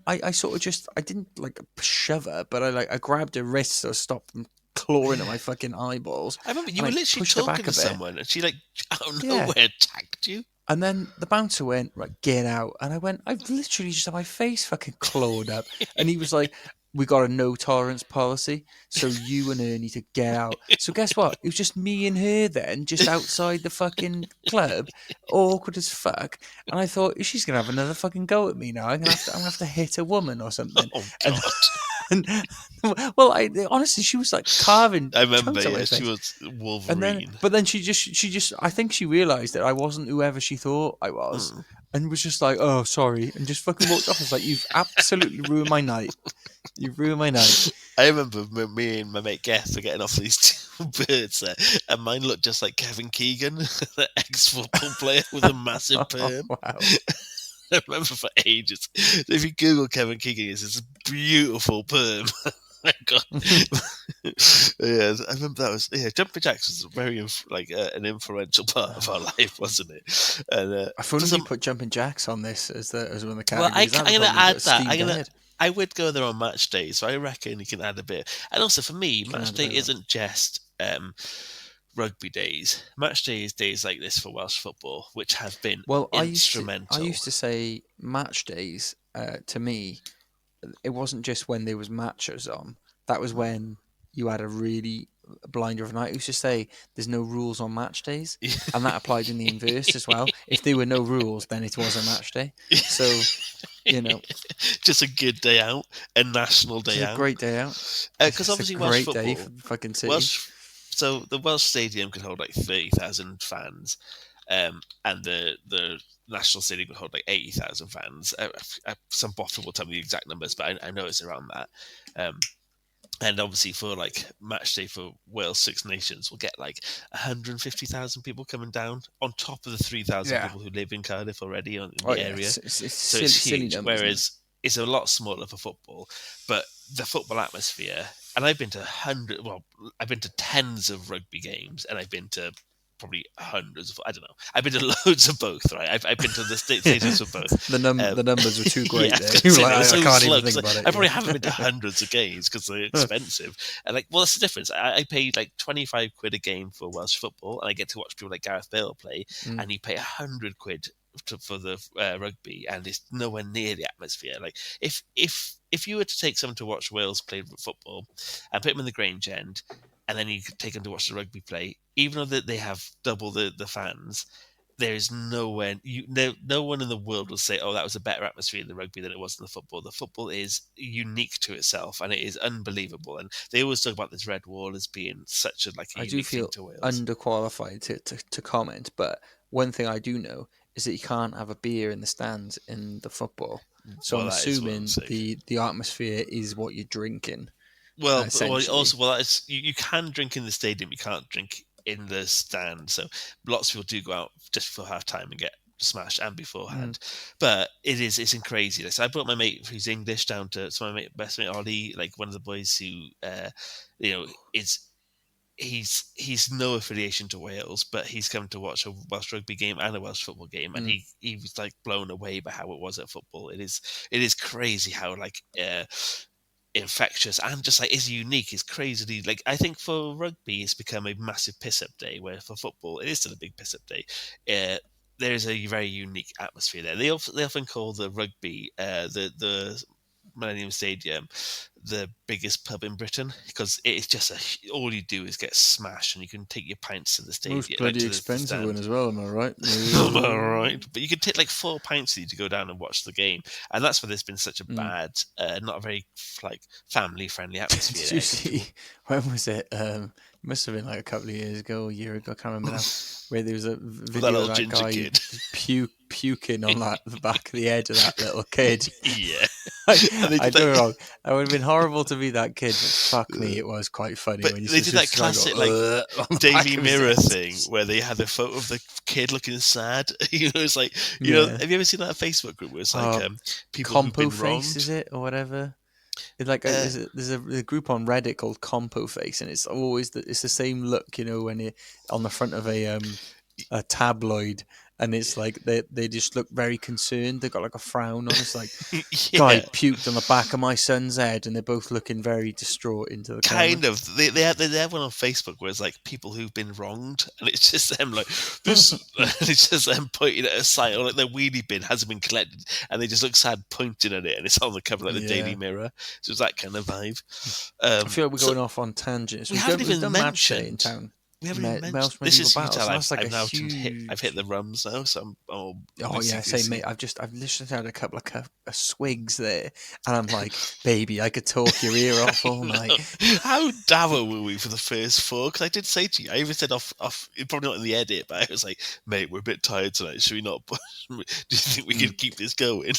I sort of just I didn't like shove her, but I grabbed her wrist to stop them clawing at my fucking eyeballs. I remember you were literally talking to someone, and she like out of nowhere attacked you. And then the bouncer went, "Right, get out." And I went, "I've literally just had my face fucking clawed up." And he was like, "We got a no tolerance policy, so you and her need to get out." So guess what? It was just me and her then, just outside the fucking club, awkward as fuck. And I thought, she's gonna have another fucking go at me now. I'm gonna have to hit a woman or something. Oh god. Well, honestly, she was like carving. I remember, she was Wolverine. But then she just, I think she realised that I wasn't whoever she thought I was, and was just like, "Oh, sorry," and just fucking walked off. I was like, "You've absolutely ruined my night. You've ruined my night." I remember me and my mate Geth were getting off these two birds there, and mine looked just like Kevin Keegan, the ex-football player with a massive perm. Oh, wow. I remember for ages. If you Google Kevin Keegan, it's this beautiful perm. My God. I remember that was jumping jacks was very an influential part of our life, wasn't it? And I thought we put jumping jacks on this as one of the categories. Well, I'm going to add that. I would go there on match day, so I reckon you can add a bit. And also for me, match day isn't just rugby days. Match day is days like this for Welsh football, which have been instrumental. I used to say match days to me. It wasn't just when there was matches on. That was when you had a really blinder of a night. I used to say there's no rules on match days, and that applied in the inverse as well. If there were no rules, then it was a match day. So, just a good day out, a national day out, a great day out. Because obviously Welsh football, day for fucking city. So the Welsh Stadium could hold like 30,000 fans, and the National Stadium could hold like 80,000 fans. Some bottle will tell me the exact numbers, but I know it's around that. And obviously for like match day for Wales Six Nations, we'll get like 150,000 people coming down on top of the 3,000 people who live in Cardiff already in the area. So it's huge. Numbers, whereas it's a lot smaller for football, but the football atmosphere. And I've been to tens of rugby games, and I've been to probably hundreds of, I don't know. I've been to loads of both, right? I've been to the stadiums of both. The numbers were too great there. I can't even think about it. I probably haven't been to hundreds of games because they're expensive. And that's the difference. I paid like 25 quid a game for Welsh football, and I get to watch people like Gareth Bale play, and you pay 100 quid for the rugby, and it's nowhere near the atmosphere. Like if you were to take someone to watch Wales play football and put them in the Grange End, and then you could take them to watch the rugby play, even though they have double the fans, there is no one in the world will say, "Oh, that was a better atmosphere in the rugby than it was in the football." The football is unique to itself, and it is unbelievable. And they always talk about this red wall as being such a I do feel thing to Wales. Underqualified to comment, but one thing I do know is that you can't have a beer in the stands in the football. So I'm assuming the atmosphere is what you're drinking. Well, you can drink in the stadium. You can't drink in the stand. So lots of people do go out just before half time and get smashed and beforehand. But it's crazy. So I brought my mate who's English down to my best mate Ollie, like one of the boys who is he's no affiliation to Wales, but he's come to watch a Welsh rugby game and a Welsh football game, and he was like blown away by how it was at football. It is crazy how like infectious and just like is unique. It's crazily like I think for rugby it's become a massive piss up day, where for football it is still a big piss up day. There is a very unique atmosphere there. They often call the rugby the Millennium Stadium the biggest pub in Britain, because it's just all you do is get smashed, and you can take your pints to the stadium. Most bloody expensive one as well, am I right? Am I right? But you can take like 4 pints with you to go down and watch the game, and that's why there's been such a bad, not a very like family friendly atmosphere. Did you see? When was it? It must have been like a couple of years ago, a year ago. I can't remember now. Where there was a video of that guy puking on the back of the head of that little kid. Yeah. I don't know wrong. It would have been horrible to be that kid, but fuck me, it was quite funny. But when you they did that classic like Daily Mirror thing where they had a photo of the kid looking sad. It's like know. Have you ever seen that Facebook group where it's like people Compo who've been wronged? Face, is it or whatever? It's like there's a group on Reddit called Compo Face, and it's always it's the same look, when you're on the front of a tabloid, and it's like they just look very concerned. They've got like a frown on. It's like guy puked on the back of my son's head, and they're both looking very distraught into the camera. Kind of. They have one on Facebook where it's like people who've been wronged, and it's just them like this, and it's just them pointing at a site, or like their wheelie bin hasn't been collected, and they just look sad pointing at it, and it's on the cover like the Daily Mirror. So it's that kind of vibe. I feel like we're going off on tangents. We haven't even mentioned in town. We haven't even mentioned. This is I've hit the rums now, so I'm same mate. I've literally had a couple of swigs there, and I'm like, baby, I could talk your ear off all night. How dour were we for the first 4? Because I did say to you, I even said off, probably not in the edit, but I was like, mate, we're a bit tired tonight. Should we not? Do you think we can keep this going?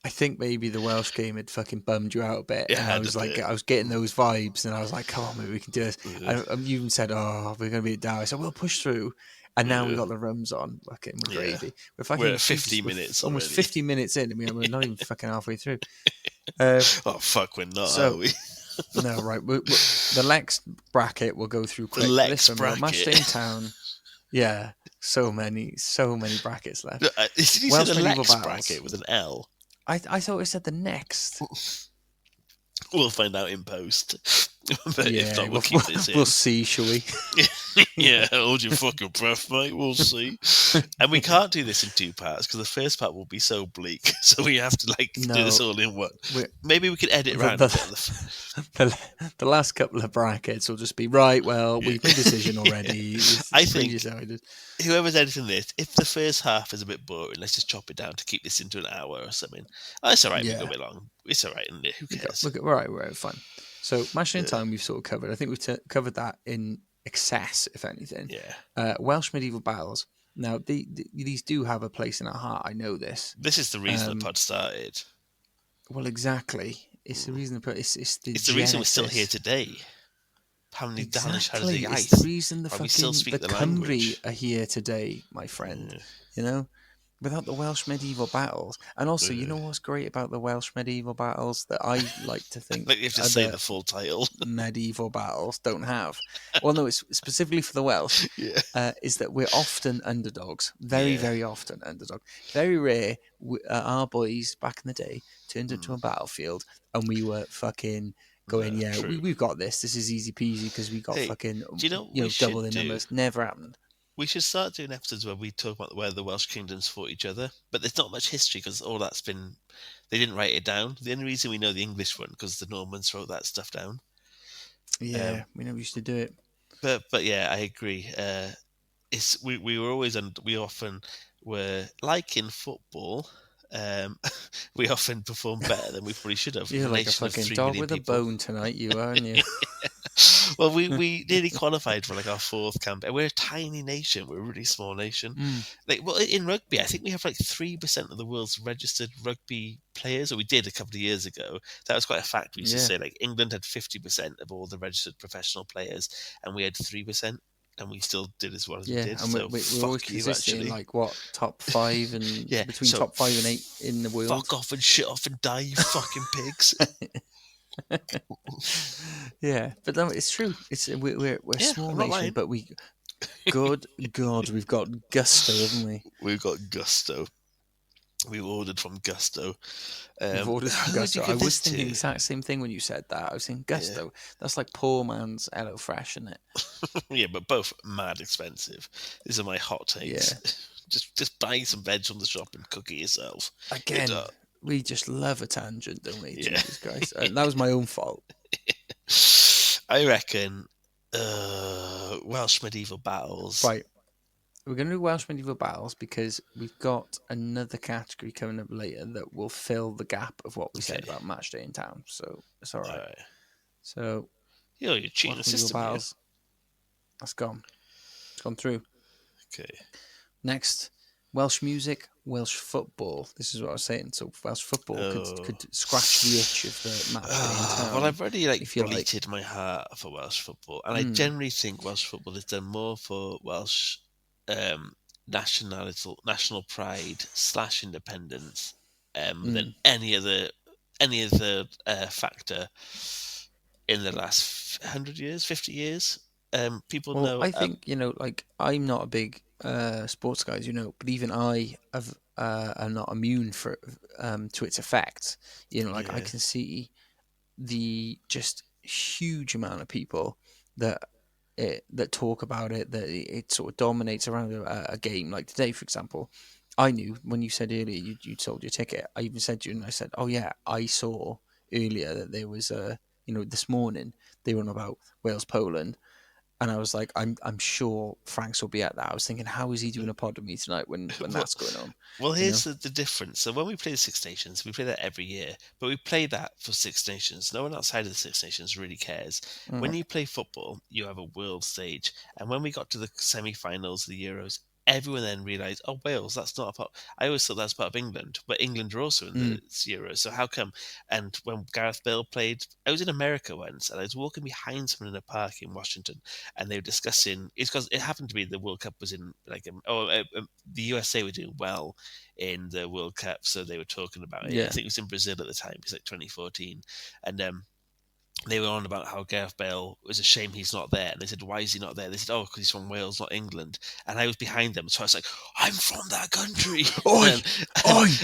I think maybe the Welsh game had fucking bummed you out a bit. I was like, I was getting those vibes, and I was like, come on, mate, we can do this. And you even said, we're going to be down. I said, we'll push through. And now we've got the rums on. Fucking gravy. We're at 50 minutes almost already. 50 minutes in. I mean, we're not even fucking halfway through. Oh, fuck, we're not, are we? No, right. The Lex bracket we'll go through quick. The Lex bracket. Match Day in Town. Yeah, so many brackets left. Did you say the Lex bracket with an L? I thought it said the next. We'll find out in post. But if not, we'll keep this in. We'll see, shall we? Yeah, hold your fucking breath, mate. We'll see. And we can't do this in 2 parts because the first part will be so bleak. So we have to do this all in one. Maybe we could edit around the last couple of brackets will just be right. Well, we've made a decision already. I think whoever's editing this, if the first half is a bit boring, let's just chop it down to keep this into an hour or something. Oh, it's all right. We'll go a bit long. It's all right, isn't it? Who cares? We're fine. So, Match Day in Town, we've sort of covered. I think we've covered that in excess, if anything. Yeah. Welsh medieval battles. Now, these do have a place in our heart. I know this. This is the reason the pod started. Well, exactly. It's the reason. It's the reason we're still here today. It's the reason the Cymry are here today, my friend. Without the Welsh medieval battles. And also, you know what's great about the Welsh medieval battles that I like to think you have to say the full title. Medieval battles don't have. Well, no, it's specifically for the Welsh. Is that we're often underdogs. Very, very often underdogs. Very rare. Our boys back in the day turned into a battlefield and we were fucking going, we've got this. This is easy peasy because we got fucking double the numbers. Never happened. We should start doing episodes where we talk about where the Welsh kingdoms fought each other, but there's not much history because all that's been... They didn't write it down. The only reason we know the English one because the Normans wrote that stuff down. Yeah, we never used to do it. But yeah, I agree. We were always... We often were... Like in football... we often perform better than we probably should have. You're like a fucking dog with a bone tonight, you are, aren't you? Well, we nearly qualified for our 4th campaign. We're a tiny nation. We're a really small nation. In rugby, I think we have 3% of the world's registered rugby players, or we did a couple of years ago. That was quite a fact. We used to say England had 50% of all the registered professional players, and we had 3%. And we still did as well as we did. And we're always consistent in top 5 and between top 5 and 8 in the world. Fuck off and shit off and die, you fucking pigs. Yeah, but no, it's true. We're a Yeah, small I'm not nation, lying. but good God, we've got gusto, haven't we? We've got gusto. We ordered from Gusto. We've ordered from Who would you Gusto. I give was this thinking the to? exact same thing when you said that. I was thinking Yeah, Gusto. That's like poor man's HelloFresh, isn't it? yeah, but both mad expensive. These are my hot takes. Yeah. Just buy some veg from the shop and cook it yourself. It, Again, we just love a tangent, don't we? yeah. Jesus Christ. That was my own fault. I reckon Welsh medieval battles. Right. We're going to do Welsh medieval battles because we've got another category coming up later that will fill the gap of what we said Okay. about match day in town. So it's all right. Alright. So You're cheating the Welsh medieval system here. battles. That's gone. It's gone through. Okay. Next, Welsh music, Welsh football. This is what I was saying. So Welsh football could scratch the itch of the match day in town. Well, I've already if you bleated my heart for Welsh football, and I generally think Welsh football has done more for Welsh national pride / independence than any other factor in the last 100 years, 50 years. People Well, know. I think like I'm not a big sports guy, as you know, but even I have am not immune to its effects. Like I Yeah. can see the just huge amount of people that talk about it, that it sort of dominates around a game. Like today, for example, I knew when you said earlier you sold your ticket. I even said to you, and I said, "Oh yeah, I saw earlier that there was this morning they were on about Wales Poland." And I was like, I'm sure Franks will be at that. I was thinking, how is he doing a pod with me tonight when that's going on? Well, here's the difference. So when we play the Six Nations, we play that every year, but we play that for Six Nations. No one outside of the Six Nations really cares. When you play football, you have a world stage. And when we got to the semi-finals of the Euros, everyone then realised, oh, Wales, that's not a part. I always thought that's part of England, but England are also in the Euros. So how come? And when Gareth Bale played, I was in America once, and I was walking behind someone in a park in Washington, and they were discussing. It's because it happened to be the World Cup was in the USA were doing well in the World Cup, so they were talking about it. Yeah. I think it was in Brazil at the time. It was like 2014, and they were on about how Gareth Bale was a shame he's not there. And they said, why is he not there? They said, oh, because he's from Wales, not England. And I was behind them. So I was like, I'm from that country. But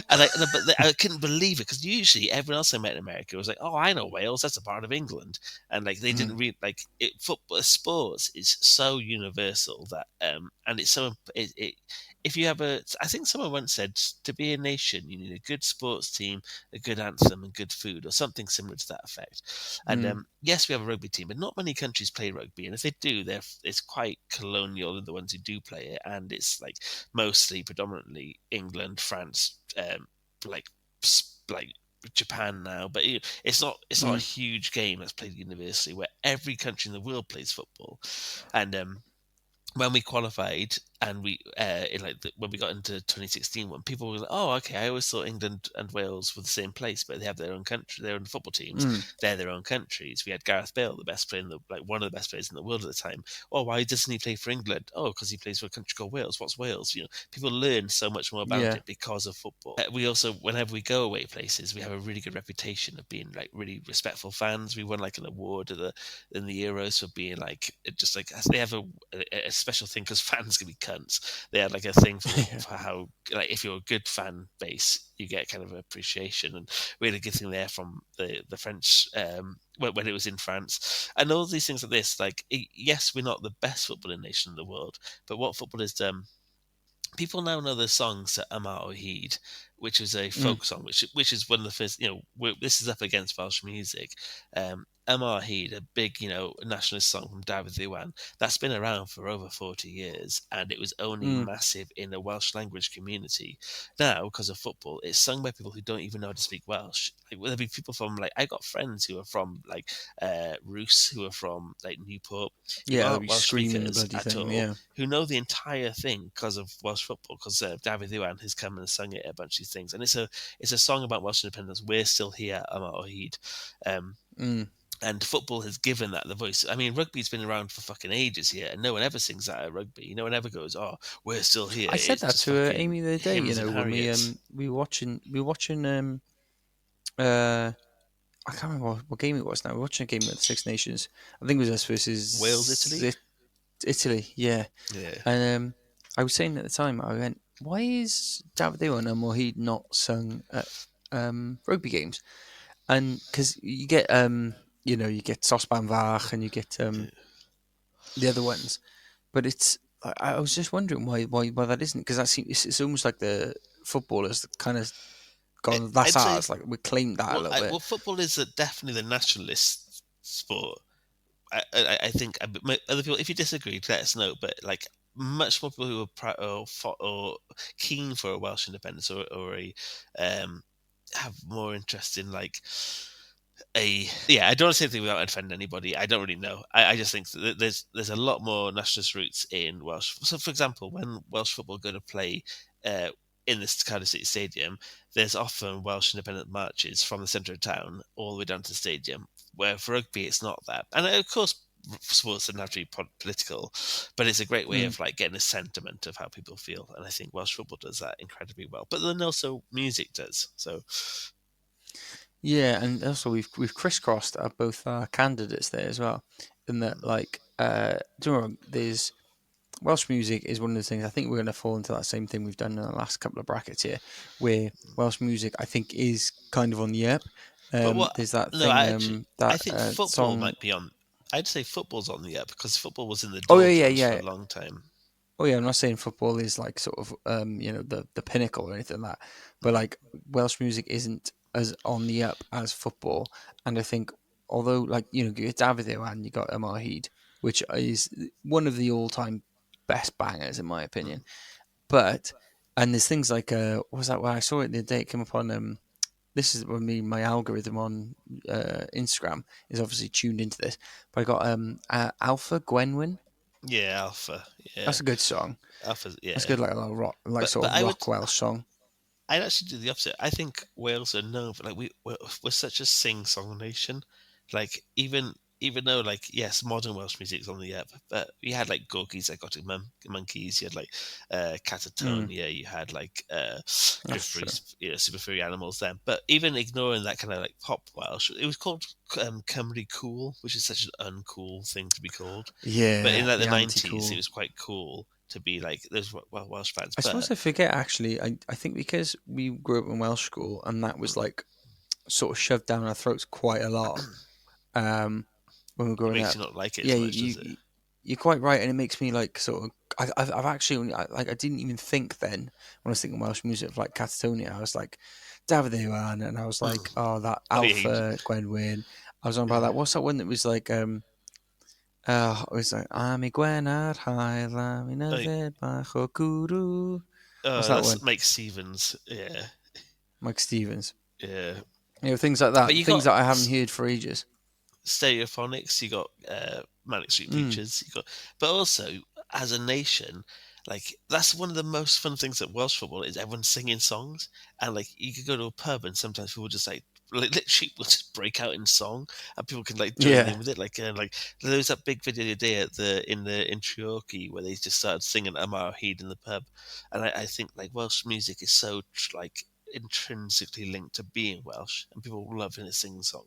I couldn't believe it because usually everyone else I met in America was like, oh, I know Wales. That's a part of England. And like they didn't read like it. Football, sports is so universal that and it's so if you have I think someone once said to be a nation, you need a good sports team, a good anthem, and good food, or something similar to that effect. And yes, we have a rugby team, but not many countries play rugby. And if they do, it's quite colonial in the ones who do play it. And it's like mostly, predominantly England, France, like Japan now. But it's not a huge game that's played universally where every country in the world plays football. And when we qualified and we when we got into 2016 when people were like, oh, okay, I always thought England and Wales were the same place, but they have their own country, their own football teams. They're their own countries. We had Gareth Bale, the best player one of the best players in the world at the time. Oh, why doesn't he play for England? Oh, because he plays for a country called Wales. What's Wales? People learn so much more about it because of football. We also, whenever we go away places, we have a really good reputation of being like really respectful fans. We won like an award in the Euros for being like just like they have a special thing because fans can be cunts. They had like a thing for how like if you're a good fan base, you get kind of appreciation, and we had a good thing there from the French when it was in France, and all these things like this. Like yes, we're not the best footballing nation in the world, but what football has done. People now know the songs to Amar Ohid, which is a folk song, which is one of the first. This is up against Welsh music. Amar Ohid, a big nationalist song from David Iwan, that's been around for over 40 years, and it was only massive in the Welsh language community. Now, because of football, it's sung by people who don't even know how to speak Welsh. Like, there'll be people from I got friends who are from Rhys, who are from Newport, they'll be Welsh screaming the speakers bloody at thing, all, who know the entire thing because of Welsh football, because David Iwan has come and sung it a bunch of these things, and it's a song about Welsh independence. We're still here, Amar Ohid. And football has given that the voice. I mean, rugby's been around for fucking ages here, and no one ever sings that at rugby. No one ever goes, "Oh, we're still here." I said that to Amy the other day. Hymns and When we Harriets. were watching I can't remember what game it was now. We're watching a game at the Six Nations. I think it was us versus Wales, Italy. Italy, yeah. Yeah. And I was saying at the time, I went, why is Davide and Mohid not sung at rugby games? And because you get, you get Sosban Vach and you get the other ones, but it's. I was just wondering why that isn't, because it's almost like the footballers that kind of gone, that's I'd say, ours, like we claimed that a little bit. well, football is definitely the nationalist sport. I think other people, if you disagree, let us know. But like much more people who are or keen for a Welsh independence or a have more interest in like I don't want to say anything without offending anybody. I don't really know. I just think that there's a lot more nationalist roots in Welsh. So, for example, when Welsh football go to play in this Cardiff City Stadium, there's often Welsh independent marches from the centre of town all the way down to the stadium. Where for rugby, it's not that. And of course, sports don't have to be political, but it's a great way of like getting a sentiment of how people feel. And I think Welsh football does that incredibly well. But then also music does. So. Yeah, and also we've crisscrossed both our candidates there as well. In that, like, don't get me wrong, there's Welsh music is one of the things. I think we're going to fall into that same thing we've done in the last couple of brackets here, where Welsh music I think is kind of on the up. There's that no, thing. I think football song might be on. I'd say football's on the up because football was in the Oh doldrums for a long time. Oh yeah, I'm not saying football is like sort of the pinnacle or anything like that, but like Welsh music isn't as on the up as football, and I think although like you get Davide and you got Mahid, which is one of the all-time best bangers in my opinion, but and there's things like what was that? When I saw it the other day, it came up on this is when my algorithm on Instagram is obviously tuned into this, but I got Alpha Gwenwyn. Yeah, Alpha. Yeah, That's a good song. Alpha. Yeah, That's good, like a little rock, sort of rock Welsh song. I'd actually do the opposite. I think Wales are known for like we're such a sing-song nation. Like even though like yes, modern Welsh music's on the up, but you had like Gorky's Exotic Monkeys, you had like Catatonia, you had like Super Furry Animals then. But even ignoring that kind of like pop Welsh, it was called Cymru Cool, which is such an uncool thing to be called. Yeah, but in like the 90s, it was quite cool to be like those Welsh fans. I suppose I forget actually. I think because we grew up in Welsh school and that was like sort of shoved down our throats quite a lot. When we were growing up, you not like it as much, you're quite right, and it makes me like sort of. I've actually I didn't even think then when I was thinking Welsh music of like Catatonia. I was like Davide Iwan, and I was like, oh, that Alpha Gwenwyn. I was on about that. What's that one that was like it was like Ami Gwenard Hael Ami Nafed Bach o Guru. What's that one? Mike Stevens, yeah. Mike Stevens. Yeah. Things like that. Things that I haven't heard for ages. Stereophonics, you got Manic Street Preachers, but also as a nation, like that's one of the most fun things at Welsh football is everyone singing songs, and like you could go to a pub and sometimes people just like literally will just break out in song, and people can like join in with it. Like there was that big video the other day in Treorchy where they just started singing Amar Heed in the pub, and I think like Welsh music is so like intrinsically linked to being Welsh, and people love in a sing song.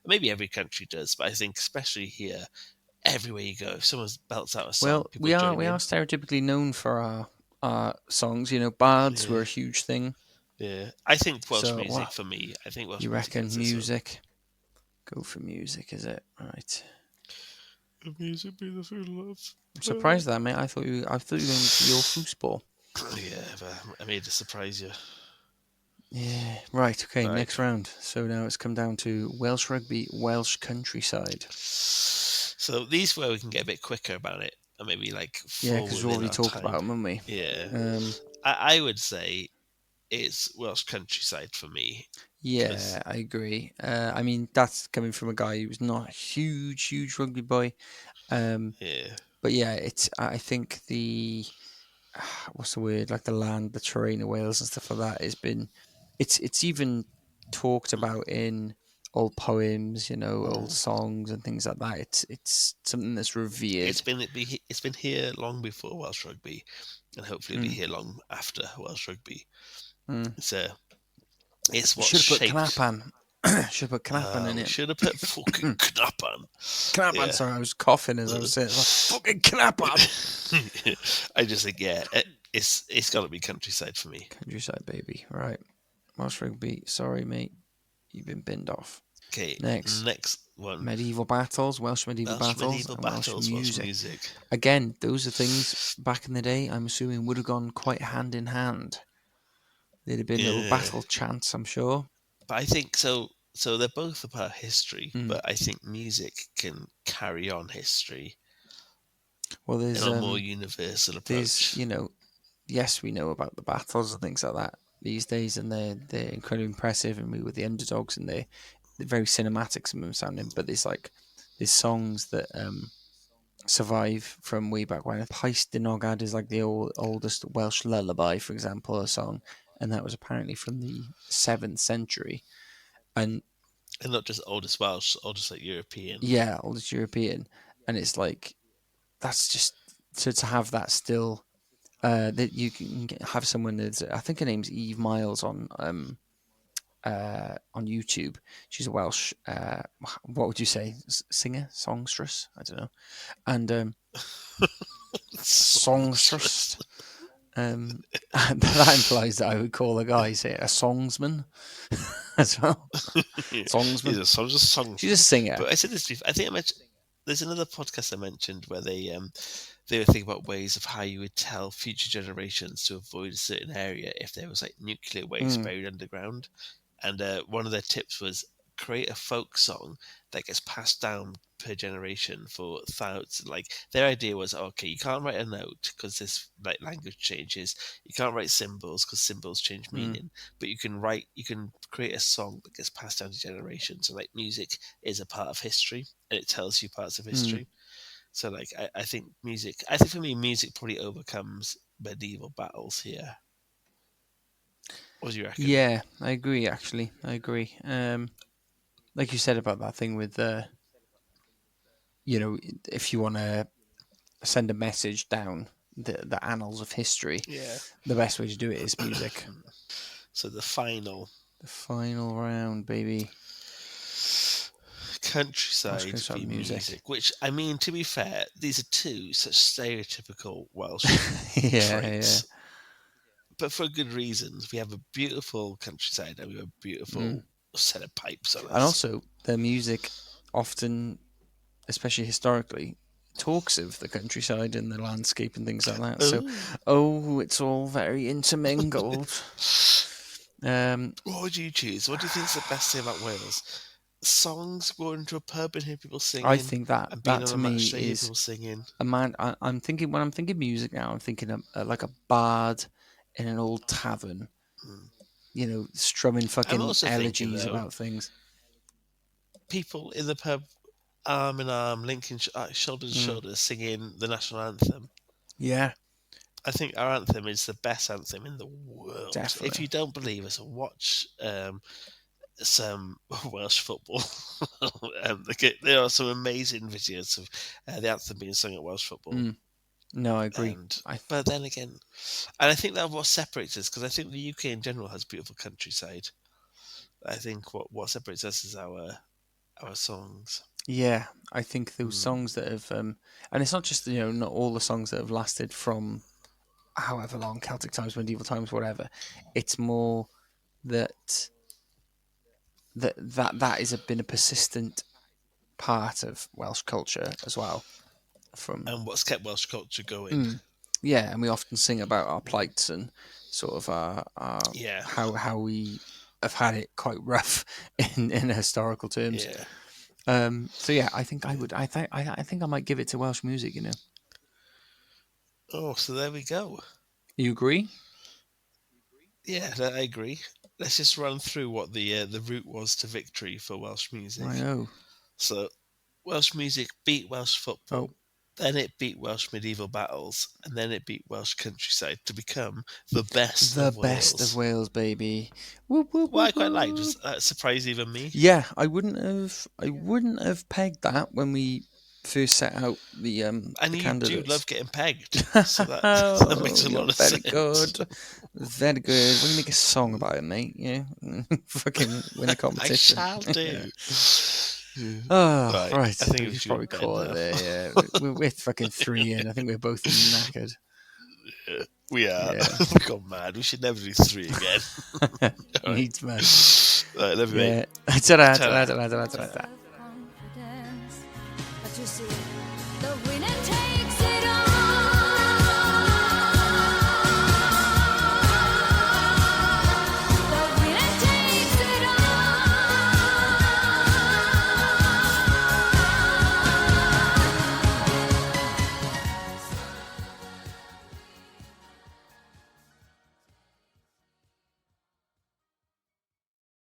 Maybe every country does, but I think especially here, everywhere you go, if someone belts out a song, well, we are stereotypically known for our songs. Bards were a huge thing. Yeah, I think Welsh music for me. I think Welsh. You reckon music? Go for music, is it right? The music be the food love. I'm surprised at that, mate. I thought you were going to your foosball. Yeah, but I made to surprise you. Yeah, right. Okay, next round. So now it's come down to Welsh rugby, Welsh countryside. So these where we can get a bit quicker about it, and maybe like because we already talked about them, haven't we? Yeah. I would say it's Welsh countryside for me. Yeah, I agree. I mean, that's coming from a guy who was not a huge rugby boy. But yeah, it's. I think the what's the word? Like the land, the terrain of Wales and stuff like that has been. It's even talked about in old poems, old songs and things like that. It's something that's revered. It's been here long before Welsh rugby, and hopefully it'll be here long after Welsh rugby. It's what should have put shaped. Knapan. Should have put Knappen in it. Should have put fucking Knappen. Knappen. Yeah. Sorry, I was coughing as I was saying it. Like, fucking Knappen. I just think, it's got to be Countryside for me. Countryside, baby. Right. Welsh Rugby. Sorry, mate. You've been binned off. Okay. Next one. Medieval battles. Welsh medieval battles. Welsh music. music. Again, those are things back in the day, I'm assuming, would have gone quite hand in hand. There'd have been little battle chants, I'm sure. But I think so they're both a part of history, but I think music can carry on history. Well, there's in a more universal approach. There's, yes, we know about the battles and things like that these days, and they're incredibly impressive, and we were the underdogs, and they're very cinematic, some of them sounding. But there's songs that survive from way back when. Paes dy Nogad is like the oldest Welsh lullaby, for example, a song, and that was apparently from the 7th century, and not just oldest Welsh, oldest like European. Yeah, oldest European, and it's like that's just to have that still. That you can have someone that's, I think her name's Eve Miles on YouTube. She's a Welsh, what would you say, singer, songstress? I don't know, and songstress. That implies that I would call a guy, say, a songsman as well. Songsman. He's a song. She's a singer. But I said this before. I think I mentioned. There's another podcast I mentioned where they were thinking about ways of how you would tell future generations to avoid a certain area if there was like nuclear waste buried underground. And one of their tips was create a folk song that gets passed down per generation for thousands. Like their idea was, okay, you can't write a note because this like language changes. You can't write symbols because symbols change meaning. But you can create a song that gets passed down to generations. So like music is a part of history, and it tells you parts of history. So like I think for me, music probably overcomes medieval battles here. What do you reckon? Yeah, I agree. Actually, I agree. Like you said about that thing with if you want to send a message down the annals of history, the best way to do it is music. So the final round, baby. Countryside music. Which, I mean, to be fair, these are two such stereotypical Welsh traits. Yeah. But for good reasons. We have a beautiful countryside and we have a beautiful set of pipes on us. And also, the music often, especially historically, talks of the countryside and the landscape and things like that. So, it's all very intermingled. What would you choose? What do you think is the best thing about Wales? Songs, going to a pub and hear people singing. I think that to me is people singing. I'm thinking when I'm thinking music now, I'm thinking of like a bard in an old tavern, strumming fucking elegies about things. People in the pub, arm in arm, linking shoulder to shoulder, singing the national anthem. Yeah. I think our anthem is the best anthem in the world. Definitely. If you don't believe us, watch some Welsh football. There are some amazing videos of the anthem being sung at Welsh football. No, I agree. But then again, and I think that's what separates us, because I think the UK in general has beautiful countryside. I think what separates us is our songs. Yeah, I think those songs that have, and it's not just not all the songs that have lasted from however long, Celtic times, medieval times, whatever. It's more that has been a persistent part of Welsh culture as well. And what's kept Welsh culture going. Yeah, and we often sing about our plights and sort of our how we have had it quite rough in historical terms. Yeah. So yeah, I think I would. I think I might give it to Welsh music. Oh, so there we go. You agree? Yeah, I agree. Let's just run through what the route was to victory for Welsh music. I know. So, Welsh music beat Welsh football. Then it beat Welsh medieval battles, and then it beat Welsh countryside to become the best of Wales. The best of Wales, baby. Whoop, whoop, what I quite liked was surprised even me. Yeah, I wouldn't have pegged that when we first set out the and you candidates. do love getting pegged, so that makes a lot of sense. Very good. Very good. We're gonna make a song about it, mate. Yeah, fucking win a competition. I shall do. Oh, right. I think we we should should probably bed call it now. there. Yeah, we're fucking 3 in. I think we're both knackered. We are. Yeah. We've gone mad. We should never do 3 again. Needs man. Right, love you, mate. Yeah. Ta-da, ta-da, ta-da, ta-da, ta-da.